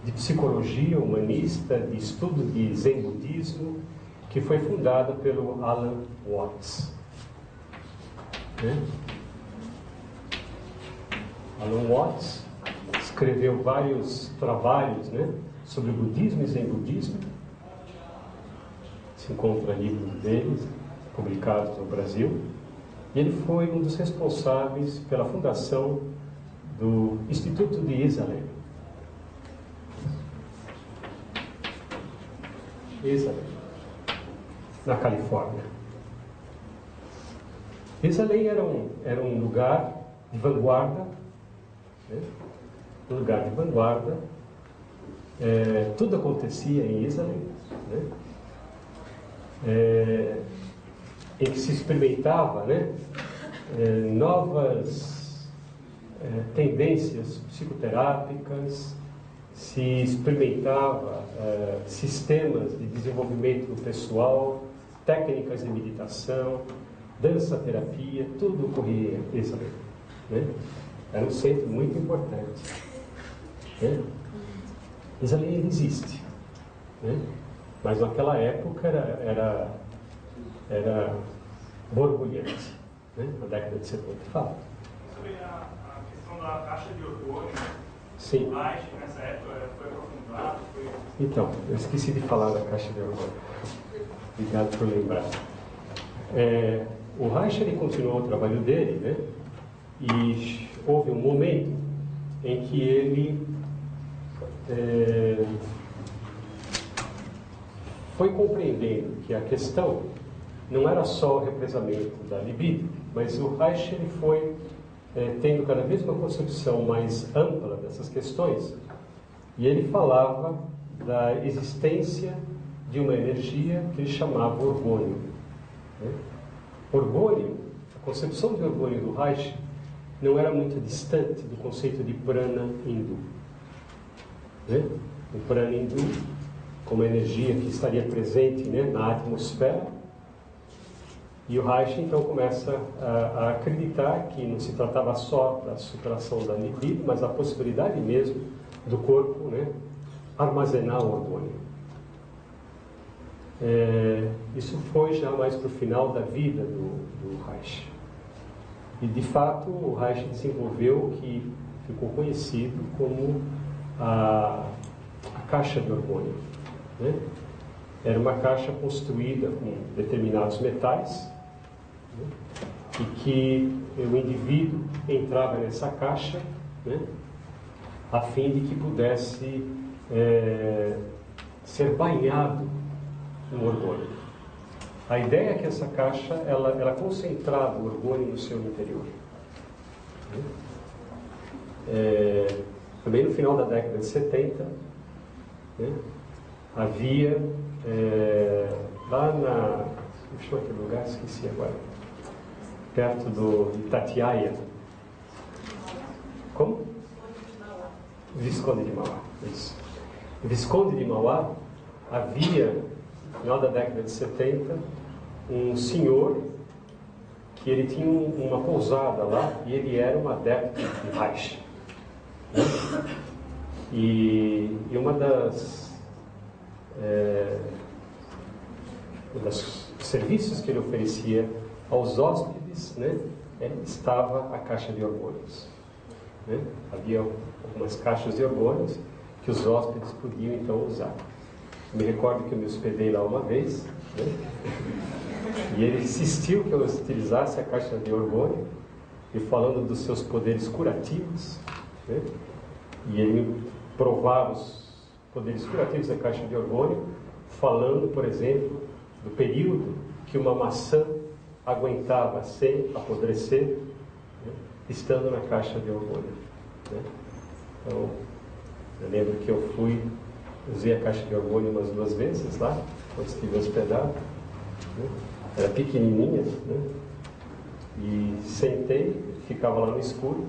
de psicologia humanista, de estudo de Zen budismo, que foi fundado pelo Alan Watts. Alan Watts escreveu vários trabalhos, né, sobre budismo e Zen budismo. Se encontra livros deles publicados no Brasil. E ele foi um dos responsáveis pela fundação do Instituto de Esalen. Esalen, na Califórnia. Esalen era um lugar de vanguarda, né? Um lugar de vanguarda. Tudo acontecia em Esalen, né? Em que se experimentava, né, novas tendências psicoterápicas, se experimentava sistemas de desenvolvimento pessoal, técnicas de meditação, dança-terapia, tudo ocorria em Esalen, né? Era um centro muito importante, né? Esalen ainda existe, né? Mas naquela época era borbulhante, né? Na década de 70. Fala. Sobre a questão da taxa de orgulho, sim. O Reich, nessa época, foi aprofundado? Então, eu esqueci de falar da caixa de orgulho. Obrigado por lembrar. O Reich, ele continuou o trabalho dele, né? E houve um momento em que ele foi compreendendo que a questão não era só o represamento da libido, mas o Reich ele foi tendo cada vez uma concepção mais ampla dessas questões, e ele falava da existência de uma energia que ele chamava orgônio, né? Orgônio, a concepção de orgônio do Reich não era muito distante do conceito de prana hindu, né? O prana hindu como energia que estaria presente, né, na atmosfera. E o Reich então começa a acreditar que não se tratava só da superação da libido, mas a possibilidade mesmo do corpo, né, armazenar o orgônio. Isso foi já mais para o final da vida do Reich. E de fato o Reich desenvolveu que ficou conhecido como a caixa de Orgônio, né? Era uma caixa construída com determinados metais, né? E que o indivíduo entrava nessa caixa, né? A fim de que pudesse ser banhado no orgônio. A ideia é que essa caixa ela concentrava o orgônio no seu interior. Também no final da década de 70, né, havia lá na... Deixa eu ver aquele lugar, esqueci agora. Perto de Itatiaia. Como? Visconde de Mauá. Isso. Visconde de Mauá havia, no final da década de 70, um senhor que ele tinha uma pousada lá e ele era um adepto de Reich. Né? E uma das serviços que ele oferecia aos hóspedes, né, estava a caixa de orgônios. Né? Havia algumas caixas de orgônios que os hóspedes podiam então usar. Me recordo que eu me hospedei lá uma vez, né? E ele insistiu que eu utilizasse a caixa de orgônio, e falando dos seus poderes curativos, né? E ele me provava os poderes curativos da caixa de orgônio, falando, por exemplo, do período que uma maçã aguentava sem apodrecer, né, estando na caixa de orgônio. Né? Então, eu lembro que eu usei a caixa de orgônio umas 2 vezes lá, quando estive hospedado. Né? Era pequenininha, né? E sentei, ficava lá no escuro.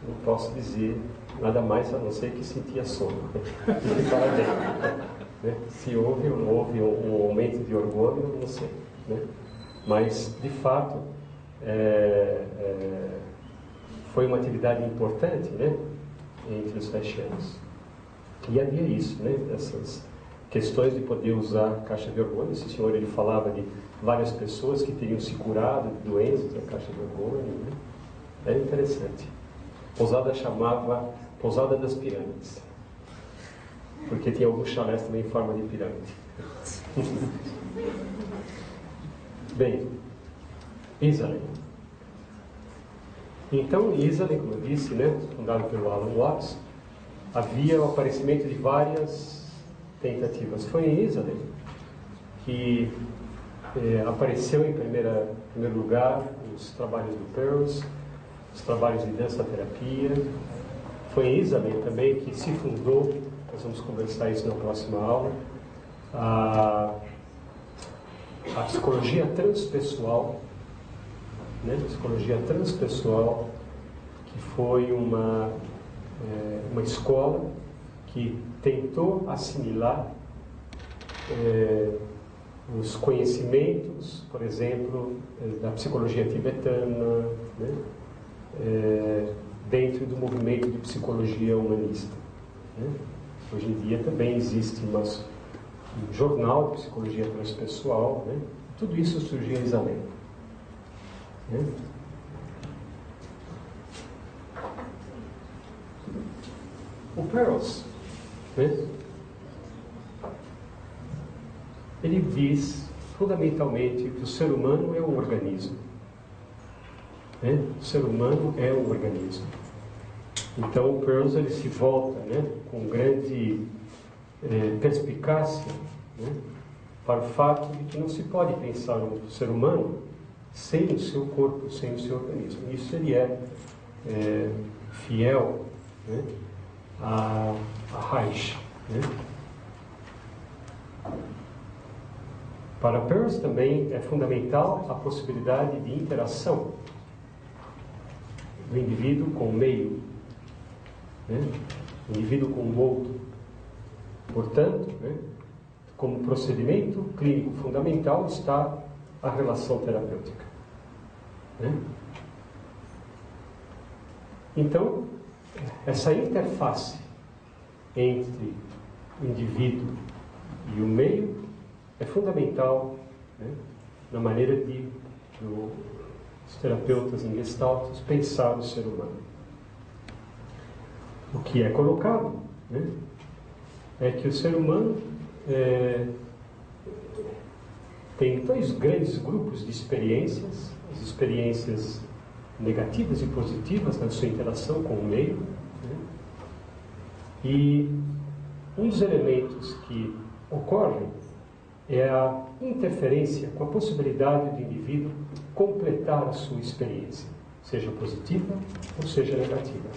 Não posso dizer nada mais a não ser que sentia sono e ficava dentro. Né? Se houve ou não houve um aumento de orgônio, não sei. Né? Mas, de fato, foi uma atividade importante, né, entre os haitianos. E havia isso, né, essas questões de poder usar a caixa de orgônio. Esse senhor ele falava de várias pessoas que teriam se curado de doenças da caixa de orgônio. Né? Era interessante. Pousada chamava Pousada das Pirâmides, porque tinha alguns chalés também em forma de pirâmide. Bem, Isalem. Então, Isalem, como eu disse, né, fundado pelo Alan Watts, havia o aparecimento de várias tentativas. Foi em Isalem que apareceu em primeiro lugar os trabalhos do Peirce, os trabalhos de dança-terapia. Foi em Isalem também que se fundou, nós vamos conversar isso na próxima aula, a psicologia transpessoal, né? Psicologia transpessoal, que foi uma escola que tentou assimilar os conhecimentos, por exemplo, da psicologia tibetana, né? Dentro do movimento de psicologia humanista. Né? Hoje em dia também existe um jornal de psicologia transpessoal, né? Tudo isso surgiu em Isalem. Né? O Peirce, né? Ele diz fundamentalmente que o ser humano é um organismo. Né? O ser humano é um organismo. Então o Peirce ele se volta, né, com grande perspicácia, né, para o fato de que não se pode pensar no ser humano sem o seu corpo, sem o seu organismo. Isso ele fiel, né, a Reich. Né? Para Peirce também é fundamental a possibilidade de interação do indivíduo com o meio, né? O indivíduo com o outro. Portanto, né, como procedimento clínico fundamental está a relação terapêutica. Né? Então, essa interface entre o indivíduo e o meio é fundamental, né, na maneira de os terapeutas em Gestalt pensar o ser humano. o que é colocado, né, é que o ser humano tem dois grandes grupos de experiências, as experiências negativas e positivas na sua interação com o meio, né, e um dos elementos que ocorrem é a interferência com a possibilidade do indivíduo completar a sua experiência, seja positiva ou seja negativa.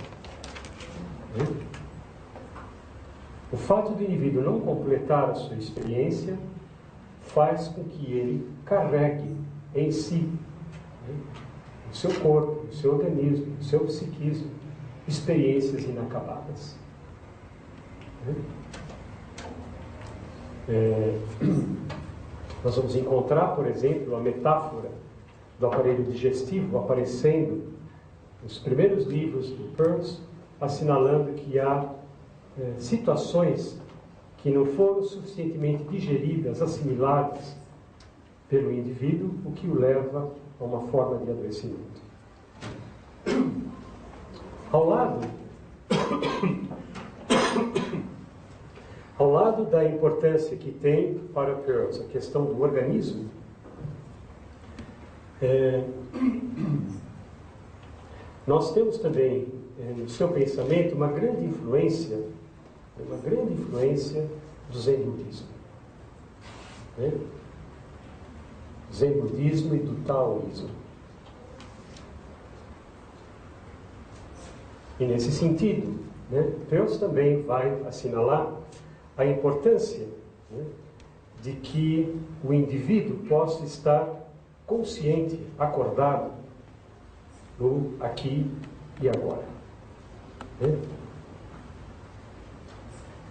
O fato do indivíduo não completar a sua experiência faz com que ele carregue em si, no seu corpo, no seu organismo, no seu psiquismo, experiências inacabadas. Nós vamos encontrar, por exemplo, a metáfora do aparelho digestivo aparecendo nos primeiros livros do Peirce, assinalando que há situações que não foram suficientemente digeridas, assimiladas pelo indivíduo, o que o leva a uma forma de adoecimento. Ao lado da importância que tem para Peirce a questão do organismo, nós temos também no seu pensamento uma grande influência do Zen budismo. Zen budismo e do taoísmo. E nesse sentido, Peirce também vai assinalar a importância de que o indivíduo possa estar consciente, acordado no aqui e agora.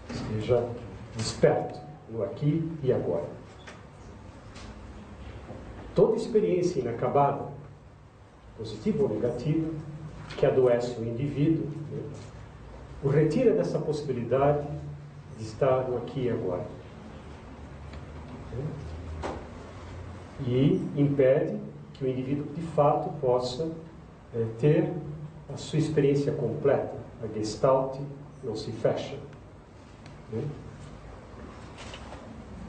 Esteja desperto no aqui e agora. Toda experiência inacabada, positiva ou negativa, que adoece o indivíduo, o retira dessa possibilidade de estar no aqui e agora. E impede que o indivíduo, de fato, possa ter a sua experiência completa. A Gestalt não se fecha.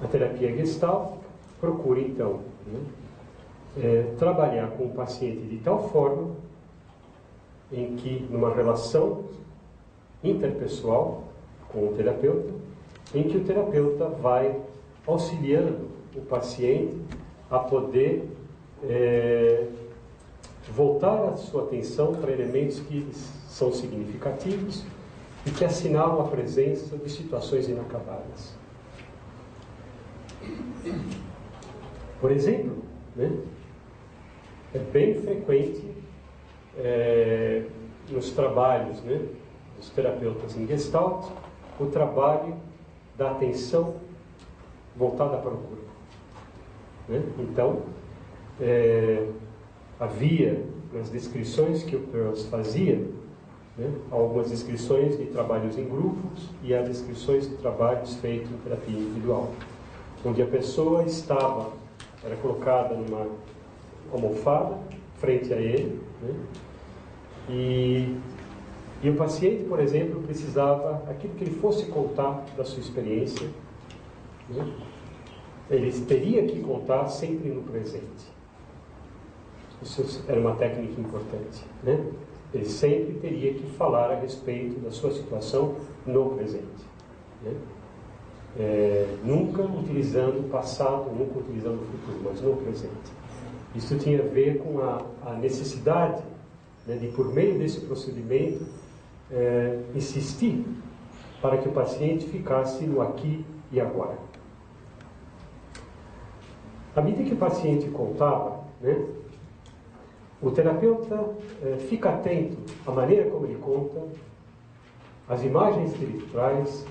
A terapia Gestalt procura, então, trabalhar com o paciente de tal forma em que, numa relação interpessoal com o terapeuta, em que o terapeuta vai auxiliando o paciente a poder voltar a sua atenção para elementos que são significativos e que assinalam a presença de situações inacabadas. Por exemplo, é bem frequente nos trabalhos dos terapeutas em Gestalt o trabalho da atenção voltada para o corpo. Então, havia nas descrições que o Peirce fazia, algumas descrições de trabalhos em grupos e as descrições de trabalhos feitos em terapia individual, onde a pessoa era colocada numa almofada frente a ele, e o paciente, por exemplo, precisava, aquilo que ele fosse contar da sua experiência, ele teria que contar sempre no presente. Isso era uma técnica importante, Ele sempre teria que falar a respeito da sua situação no presente, nunca utilizando o passado, nunca utilizando o futuro, mas no presente. Isso tinha a ver com a necessidade de, por meio desse procedimento, insistir para que o paciente ficasse no aqui e agora. À medida que o paciente contava, o terapeuta fica atento à maneira como ele conta, às imagens que ele traz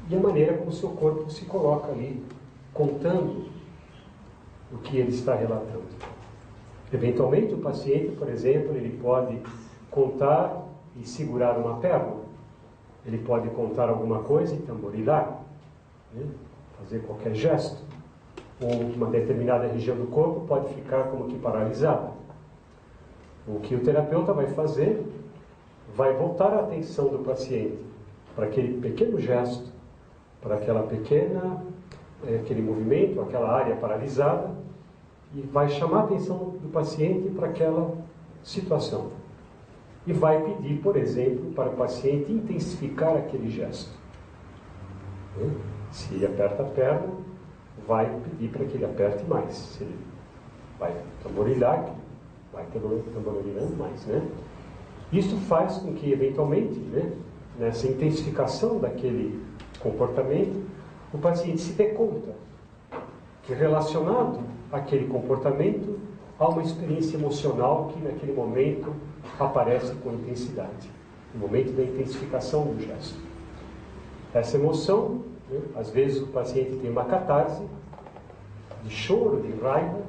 e à maneira como o seu corpo se coloca ali, contando o que ele está relatando. Eventualmente, o paciente, por exemplo, ele pode contar e segurar uma perna, ele pode contar alguma coisa e tamborilar, fazer qualquer gesto, ou uma determinada região do corpo pode ficar como que paralisada. O que o terapeuta vai fazer, vai voltar a atenção do paciente para aquele pequeno gesto, para aquele movimento, aquela área paralisada, e vai chamar a atenção do paciente para aquela situação. E vai pedir, por exemplo, para o paciente intensificar aquele gesto. Se ele aperta a perna, vai pedir para que ele aperte mais. Se ele vai tamborilhar, vai tamborilhando mais, né? Isso faz com que, eventualmente, né, nessa intensificação daquele comportamento, o paciente se dê conta que, relacionado àquele comportamento, há uma experiência emocional que, naquele momento, aparece com intensidade, no momento da intensificação do gesto. Essa emoção, né, às vezes o paciente tem uma catarse de choro, de raiva,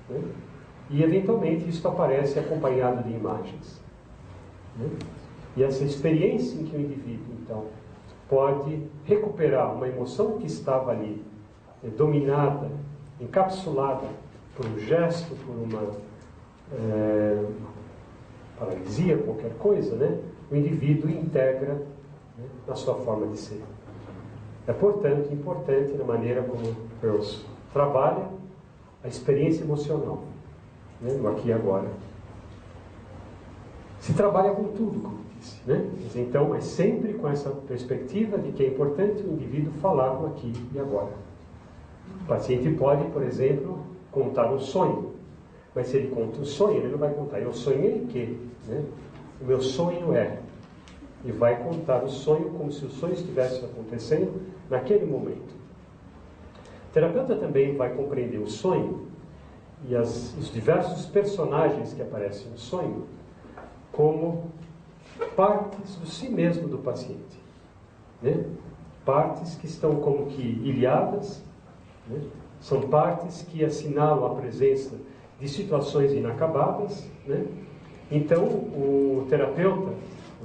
né, e eventualmente isso aparece acompanhado de imagens. Né? E essa experiência em que o indivíduo, então, pode recuperar uma emoção que estava ali, dominada, encapsulada por um gesto, por uma paralisia, qualquer coisa, né? O indivíduo integra, né, na sua forma de ser. É, portanto, importante na maneira como Peirce trabalha a experiência emocional, né, no aqui e agora. Se trabalha com tudo, como disse, né? Mas, então, é sempre com essa perspectiva de que é importante o indivíduo falar no aqui e agora. O paciente pode, por exemplo, contar um sonho, mas se ele conta um sonho, ele não vai contar, eu sonhei que, né? O meu sonho é, e vai contar o sonho como se o sonho estivesse acontecendo naquele momento. O terapeuta também vai compreender o sonho e os diversos personagens que aparecem no sonho como partes do si mesmo do paciente, né? Partes que estão como que ilhadas, né? São partes que assinalam a presença de situações inacabadas, né? Então o terapeuta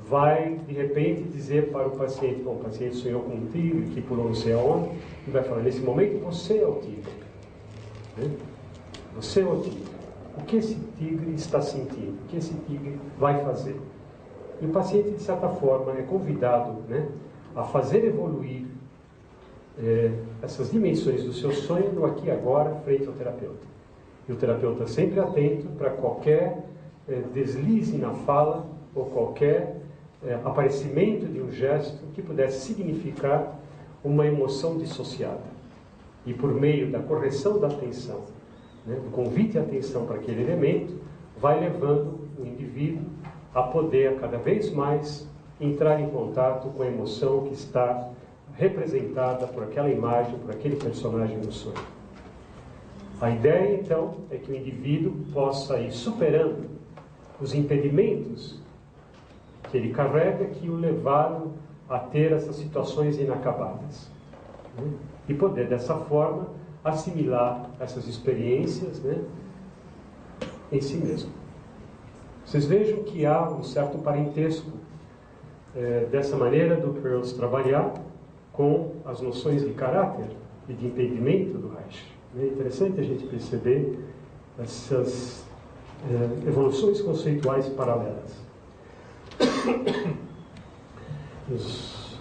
vai de repente dizer para o paciente: bom, o paciente sonhou com um tigre que pulou não sei aonde, e vai falar: nesse momento você é o tigre, né? Você é o tigre. O que esse tigre está sentindo? O que esse tigre vai fazer? E o paciente, de certa forma, é convidado, né, a fazer evoluir essas dimensões do seu sonho no aqui e agora, frente ao terapeuta. E o terapeuta sempre atento para qualquer deslize na fala ou qualquer aparecimento de um gesto que pudesse significar uma emoção dissociada. E por meio da correção da atenção, né, do convite à atenção para aquele elemento, vai levando o indivíduo a poder, cada vez mais, entrar em contato com a emoção que está representada por aquela imagem, por aquele personagem do sonho. A ideia, então, é que o indivíduo possa ir superando os impedimentos que ele carrega, que o levaram a ter essas situações inacabadas, né? E poder, dessa forma, assimilar essas experiências, né, em si mesmo. Vocês vejam que há um certo parentesco dessa maneira do Peirce trabalhar com as noções de caráter e de impedimento do Reich. É interessante a gente perceber essas evoluções conceituais paralelas.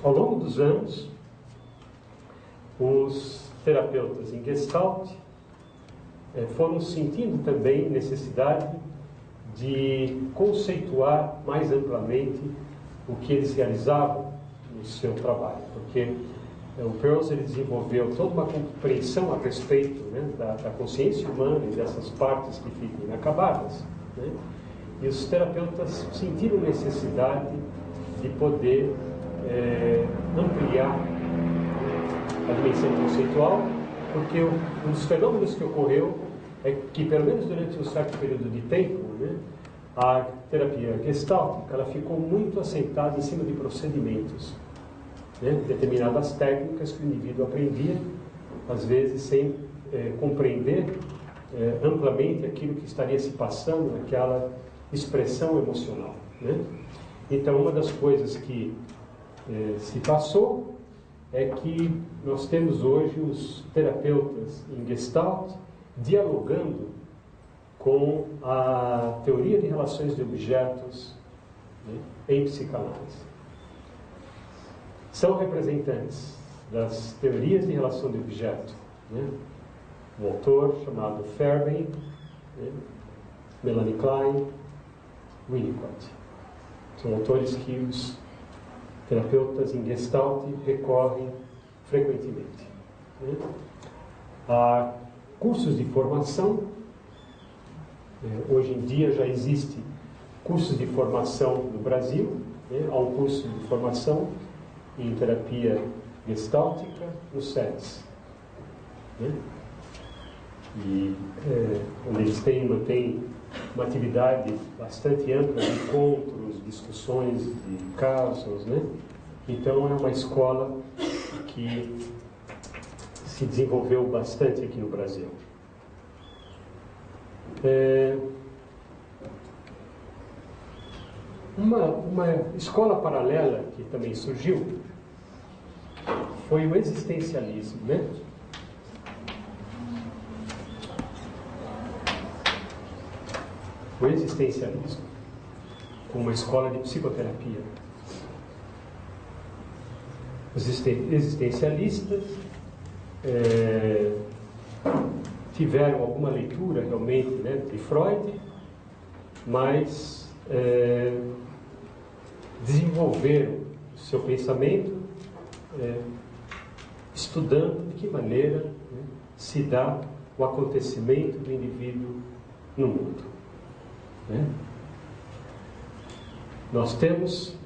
Ao longo dos anos, os terapeutas em Gestalt foram sentindo também necessidade de conceituar mais amplamente o que eles realizavam no seu trabalho, porque o Peirce ele desenvolveu toda uma compreensão a respeito, né, da consciência humana e dessas partes que ficam inacabadas, né? E os terapeutas sentiram necessidade de poder ampliar a dimensão conceitual, porque um dos fenômenos que ocorreu é que, pelo menos durante um certo período de tempo, né, a terapia gestáltica ela ficou muito assentada em cima de procedimentos, né, determinadas técnicas que o indivíduo aprendia, às vezes sem compreender amplamente aquilo que estaria se passando naquela expressão emocional, né? Então, uma das coisas que se passou é que nós temos hoje os terapeutas em Gestalt dialogando com a teoria de relações de objetos né, em psicanálise. São representantes das teorias de relação de objeto, né, um autor chamado Fairbairn, né, Melanie Klein, Winnicott. São autores que os terapeutas em Gestalt recorrem frequentemente. Né? Há cursos de formação. Hoje em dia já existe cursos de formação no Brasil. Né? Há um curso de formação em terapia gestáltica no SEDES. Né? E onde eles mantêm uma atividade bastante ampla de encontros, discussões de casos, né? Então é uma escola que se desenvolveu bastante aqui no Brasil. Uma escola paralela que também surgiu foi o existencialismo, né? O existencialismo, como uma escola de psicoterapia. Os existencialistas tiveram alguma leitura realmente, né, de Freud, mas desenvolveram o seu pensamento estudando de que maneira, né, se dá o acontecimento do indivíduo no mundo. Né? Nós temos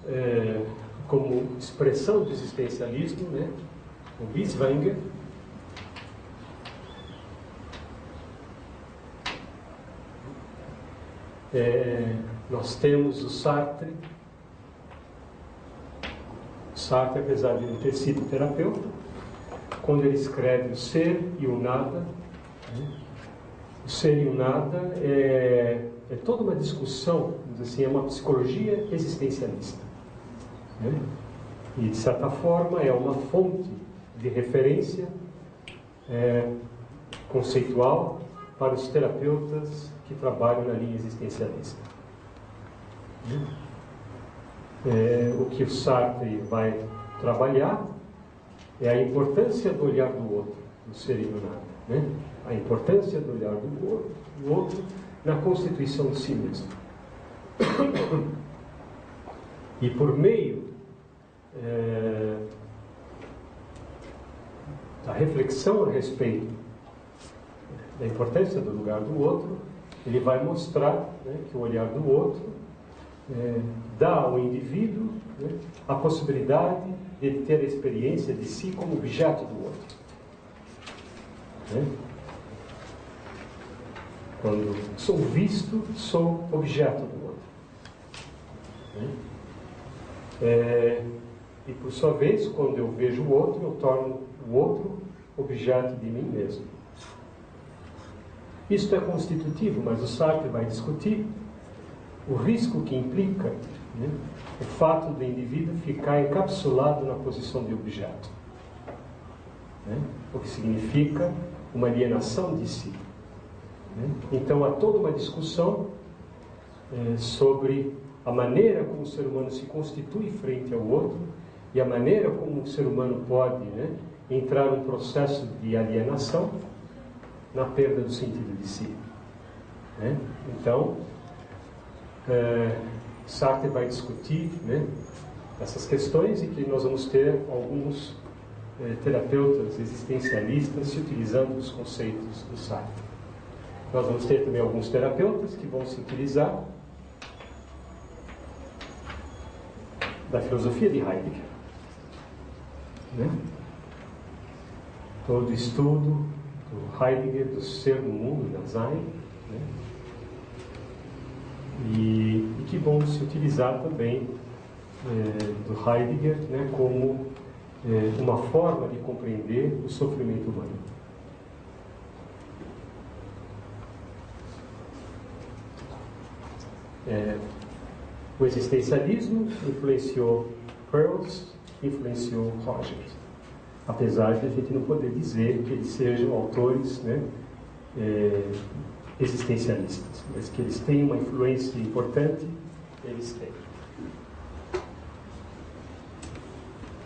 como expressão do existencialismo, né, o Binswanger, nós temos o Sartre. O Sartre, apesar de não ter sido terapeuta, quando ele escreve o Ser e o Nada, né, o Ser e o Nada é toda uma discussão, assim, é uma psicologia existencialista. Né? E, de certa forma, é uma fonte de referência conceitual para os terapeutas que trabalham na linha existencialista. O que o Sartre vai trabalhar é a importância do olhar do outro, do ser e do nada. Né? A importância do olhar do outro na constituição de si mesmo. E por meio da reflexão a respeito da importância do lugar do outro, ele vai mostrar, né, que o olhar do outro dá ao indivíduo, né, a possibilidade de ele ter a experiência de si como objeto do outro. Né? Quando sou visto, sou objeto do outro. Né? E por sua vez, quando eu vejo o outro, eu torno o outro objeto de mim mesmo. Isto é constitutivo, mas o Sartre vai discutir o risco que implica, né, o fato do indivíduo ficar encapsulado na posição de objeto. Né? O que significa uma alienação de si. Né? Então há toda uma discussão sobre a maneira como o ser humano se constitui frente ao outro e a maneira como o ser humano pode, né, entrar num processo de alienação na perda do sentido de si. Né? Então, Sartre vai discutir, né, essas questões, e que nós vamos ter alguns terapeutas existencialistas se utilizando dos conceitos do Sartre. Nós vamos ter também alguns terapeutas que vão se utilizar da filosofia de Heidegger. Né? Todo o estudo do Heidegger, do ser no mundo, da Sein, né? E que vão se utilizar também do Heidegger, né, como uma forma de compreender o sofrimento humano. O existencialismo influenciou Peirce, influenciou Rogers, apesar de a gente não poder dizer que eles sejam autores, né, existencialistas, mas que eles têm uma influência importante, eles têm.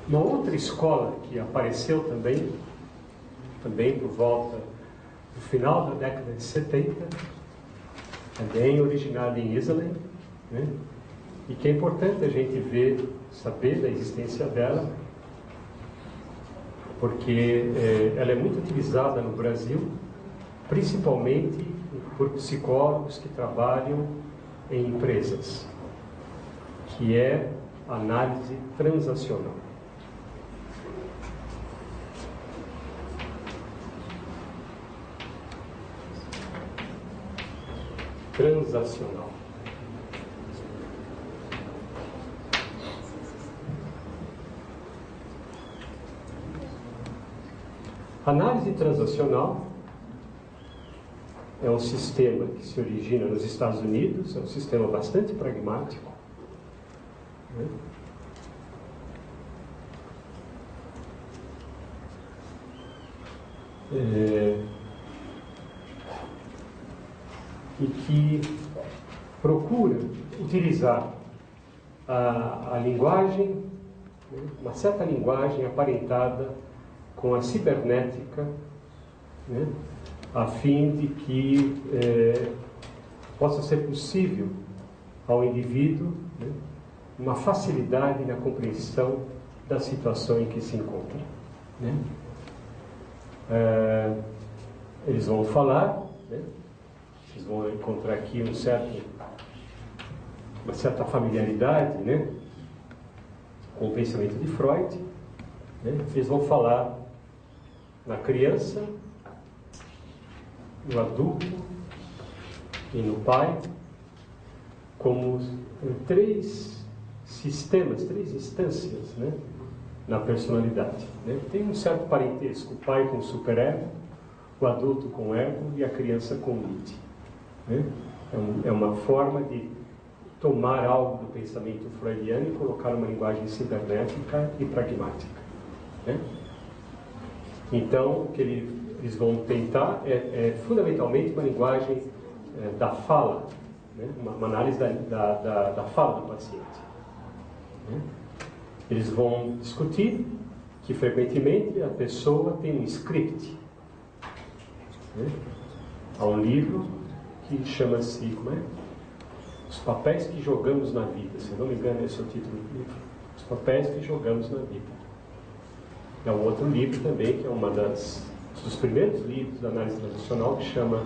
Uma outra escola que apareceu também por volta do final da década de 70, também originada em Islay, né? E que é importante a gente saber da existência dela, porque ela é muito utilizada no Brasil, principalmente por psicólogos que trabalham em empresas, que é análise transacional. Transacional. A análise transacional é um sistema que se origina nos Estados Unidos, é um sistema bastante pragmático, né? E que procura utilizar a linguagem, né, uma certa linguagem aparentada com a cibernética, né, a fim de que possa ser possível ao indivíduo, né, uma facilidade na compreensão da situação em que se encontra, né? Eles vão falar, né? Vocês vão encontrar aqui uma certa familiaridade, né, com o pensamento de Freud, né? Eles vão falar na criança, no adulto e no pai, como três sistemas, três instâncias, né, na personalidade, né? Tem um certo parentesco, o pai com o superego, o adulto com o ego e a criança com o id, né? É uma forma de tomar algo do pensamento freudiano e colocar uma linguagem cibernética e pragmática, né? Então, o que eles vão tentar é fundamentalmente uma linguagem da fala, né? Uma análise da fala do paciente, né? Eles vão discutir que frequentemente a pessoa tem um script, né? Há um livro que chama-se, Os Papéis que Jogamos na Vida, se não me engano esse é o título do livro, Os Papéis que Jogamos na Vida. É um outro livro também, que é dos primeiros livros da análise transacional, que chama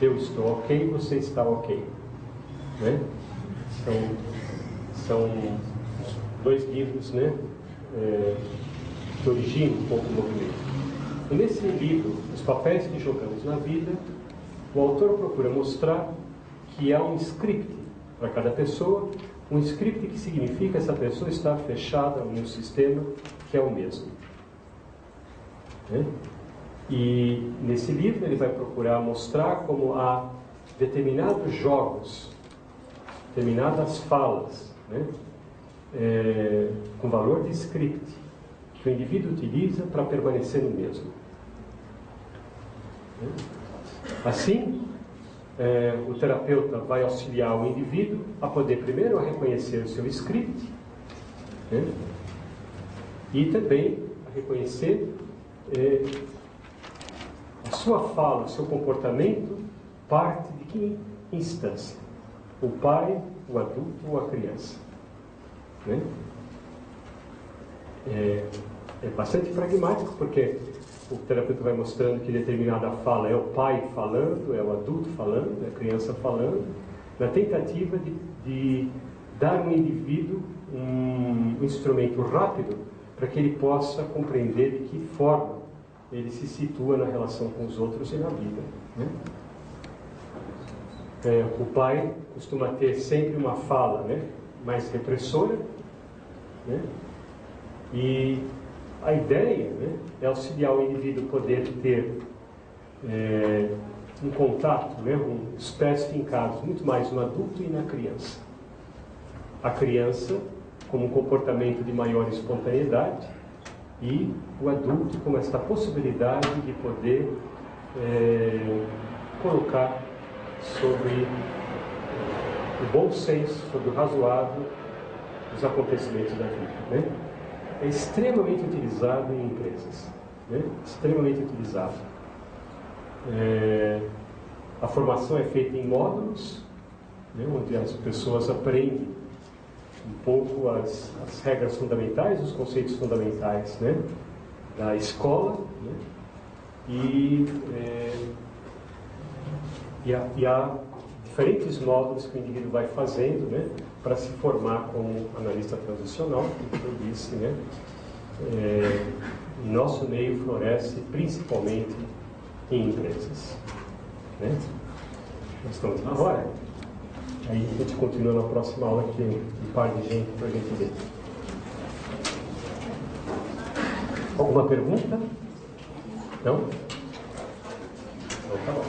Eu Estou Ok, Você Está Ok, né? São dois livros, né, que originam um pouco o movimento. E nesse livro, Os Papéis que Jogamos na Vida, o autor procura mostrar que há um script para cada pessoa, um script que significa que essa pessoa está fechada em um sistema que é o mesmo, né? E nesse livro ele vai procurar mostrar como há determinados jogos, determinadas falas, né, com valor de script, que o indivíduo utiliza para permanecer no mesmo. Assim, o terapeuta vai auxiliar o indivíduo a poder primeiro reconhecer o seu script, né, e também a reconhecer a sua fala, o seu comportamento parte de que instância? O pai, o adulto ou a criança, né? É bastante pragmático, porque o terapeuta vai mostrando que determinada fala é o pai falando, é o adulto falando, é a criança falando, na tentativa de dar ao indivíduo um instrumento rápido para que ele possa compreender de que forma ele se situa na relação com os outros e na vida, né? O pai costuma ter sempre uma fala, né, mais repressora, né? E a ideia, né, é auxiliar o indivíduo poder ter um contato, né, um espécie fincado muito mais no adulto e na criança. A criança como um comportamento de maior espontaneidade e o adulto com esta possibilidade de poder colocar sobre o bom senso, sobre o razoável, os acontecimentos da vida, né? é extremamente utilizado em empresas, né? Extremamente utilizado. A formação é feita em módulos, né, onde as pessoas aprendem um pouco as regras fundamentais, os conceitos fundamentais, né, da escola, né, e há diferentes módulos que o indivíduo vai fazendo, né, para se formar como analista transicional, como eu disse, né. E nosso meio floresce principalmente em empresas, né. Nós estamos na hora. Aí a gente continua na próxima aula, que tem um par de gente para a gente ver. Alguma pergunta? Não? Então tá bom.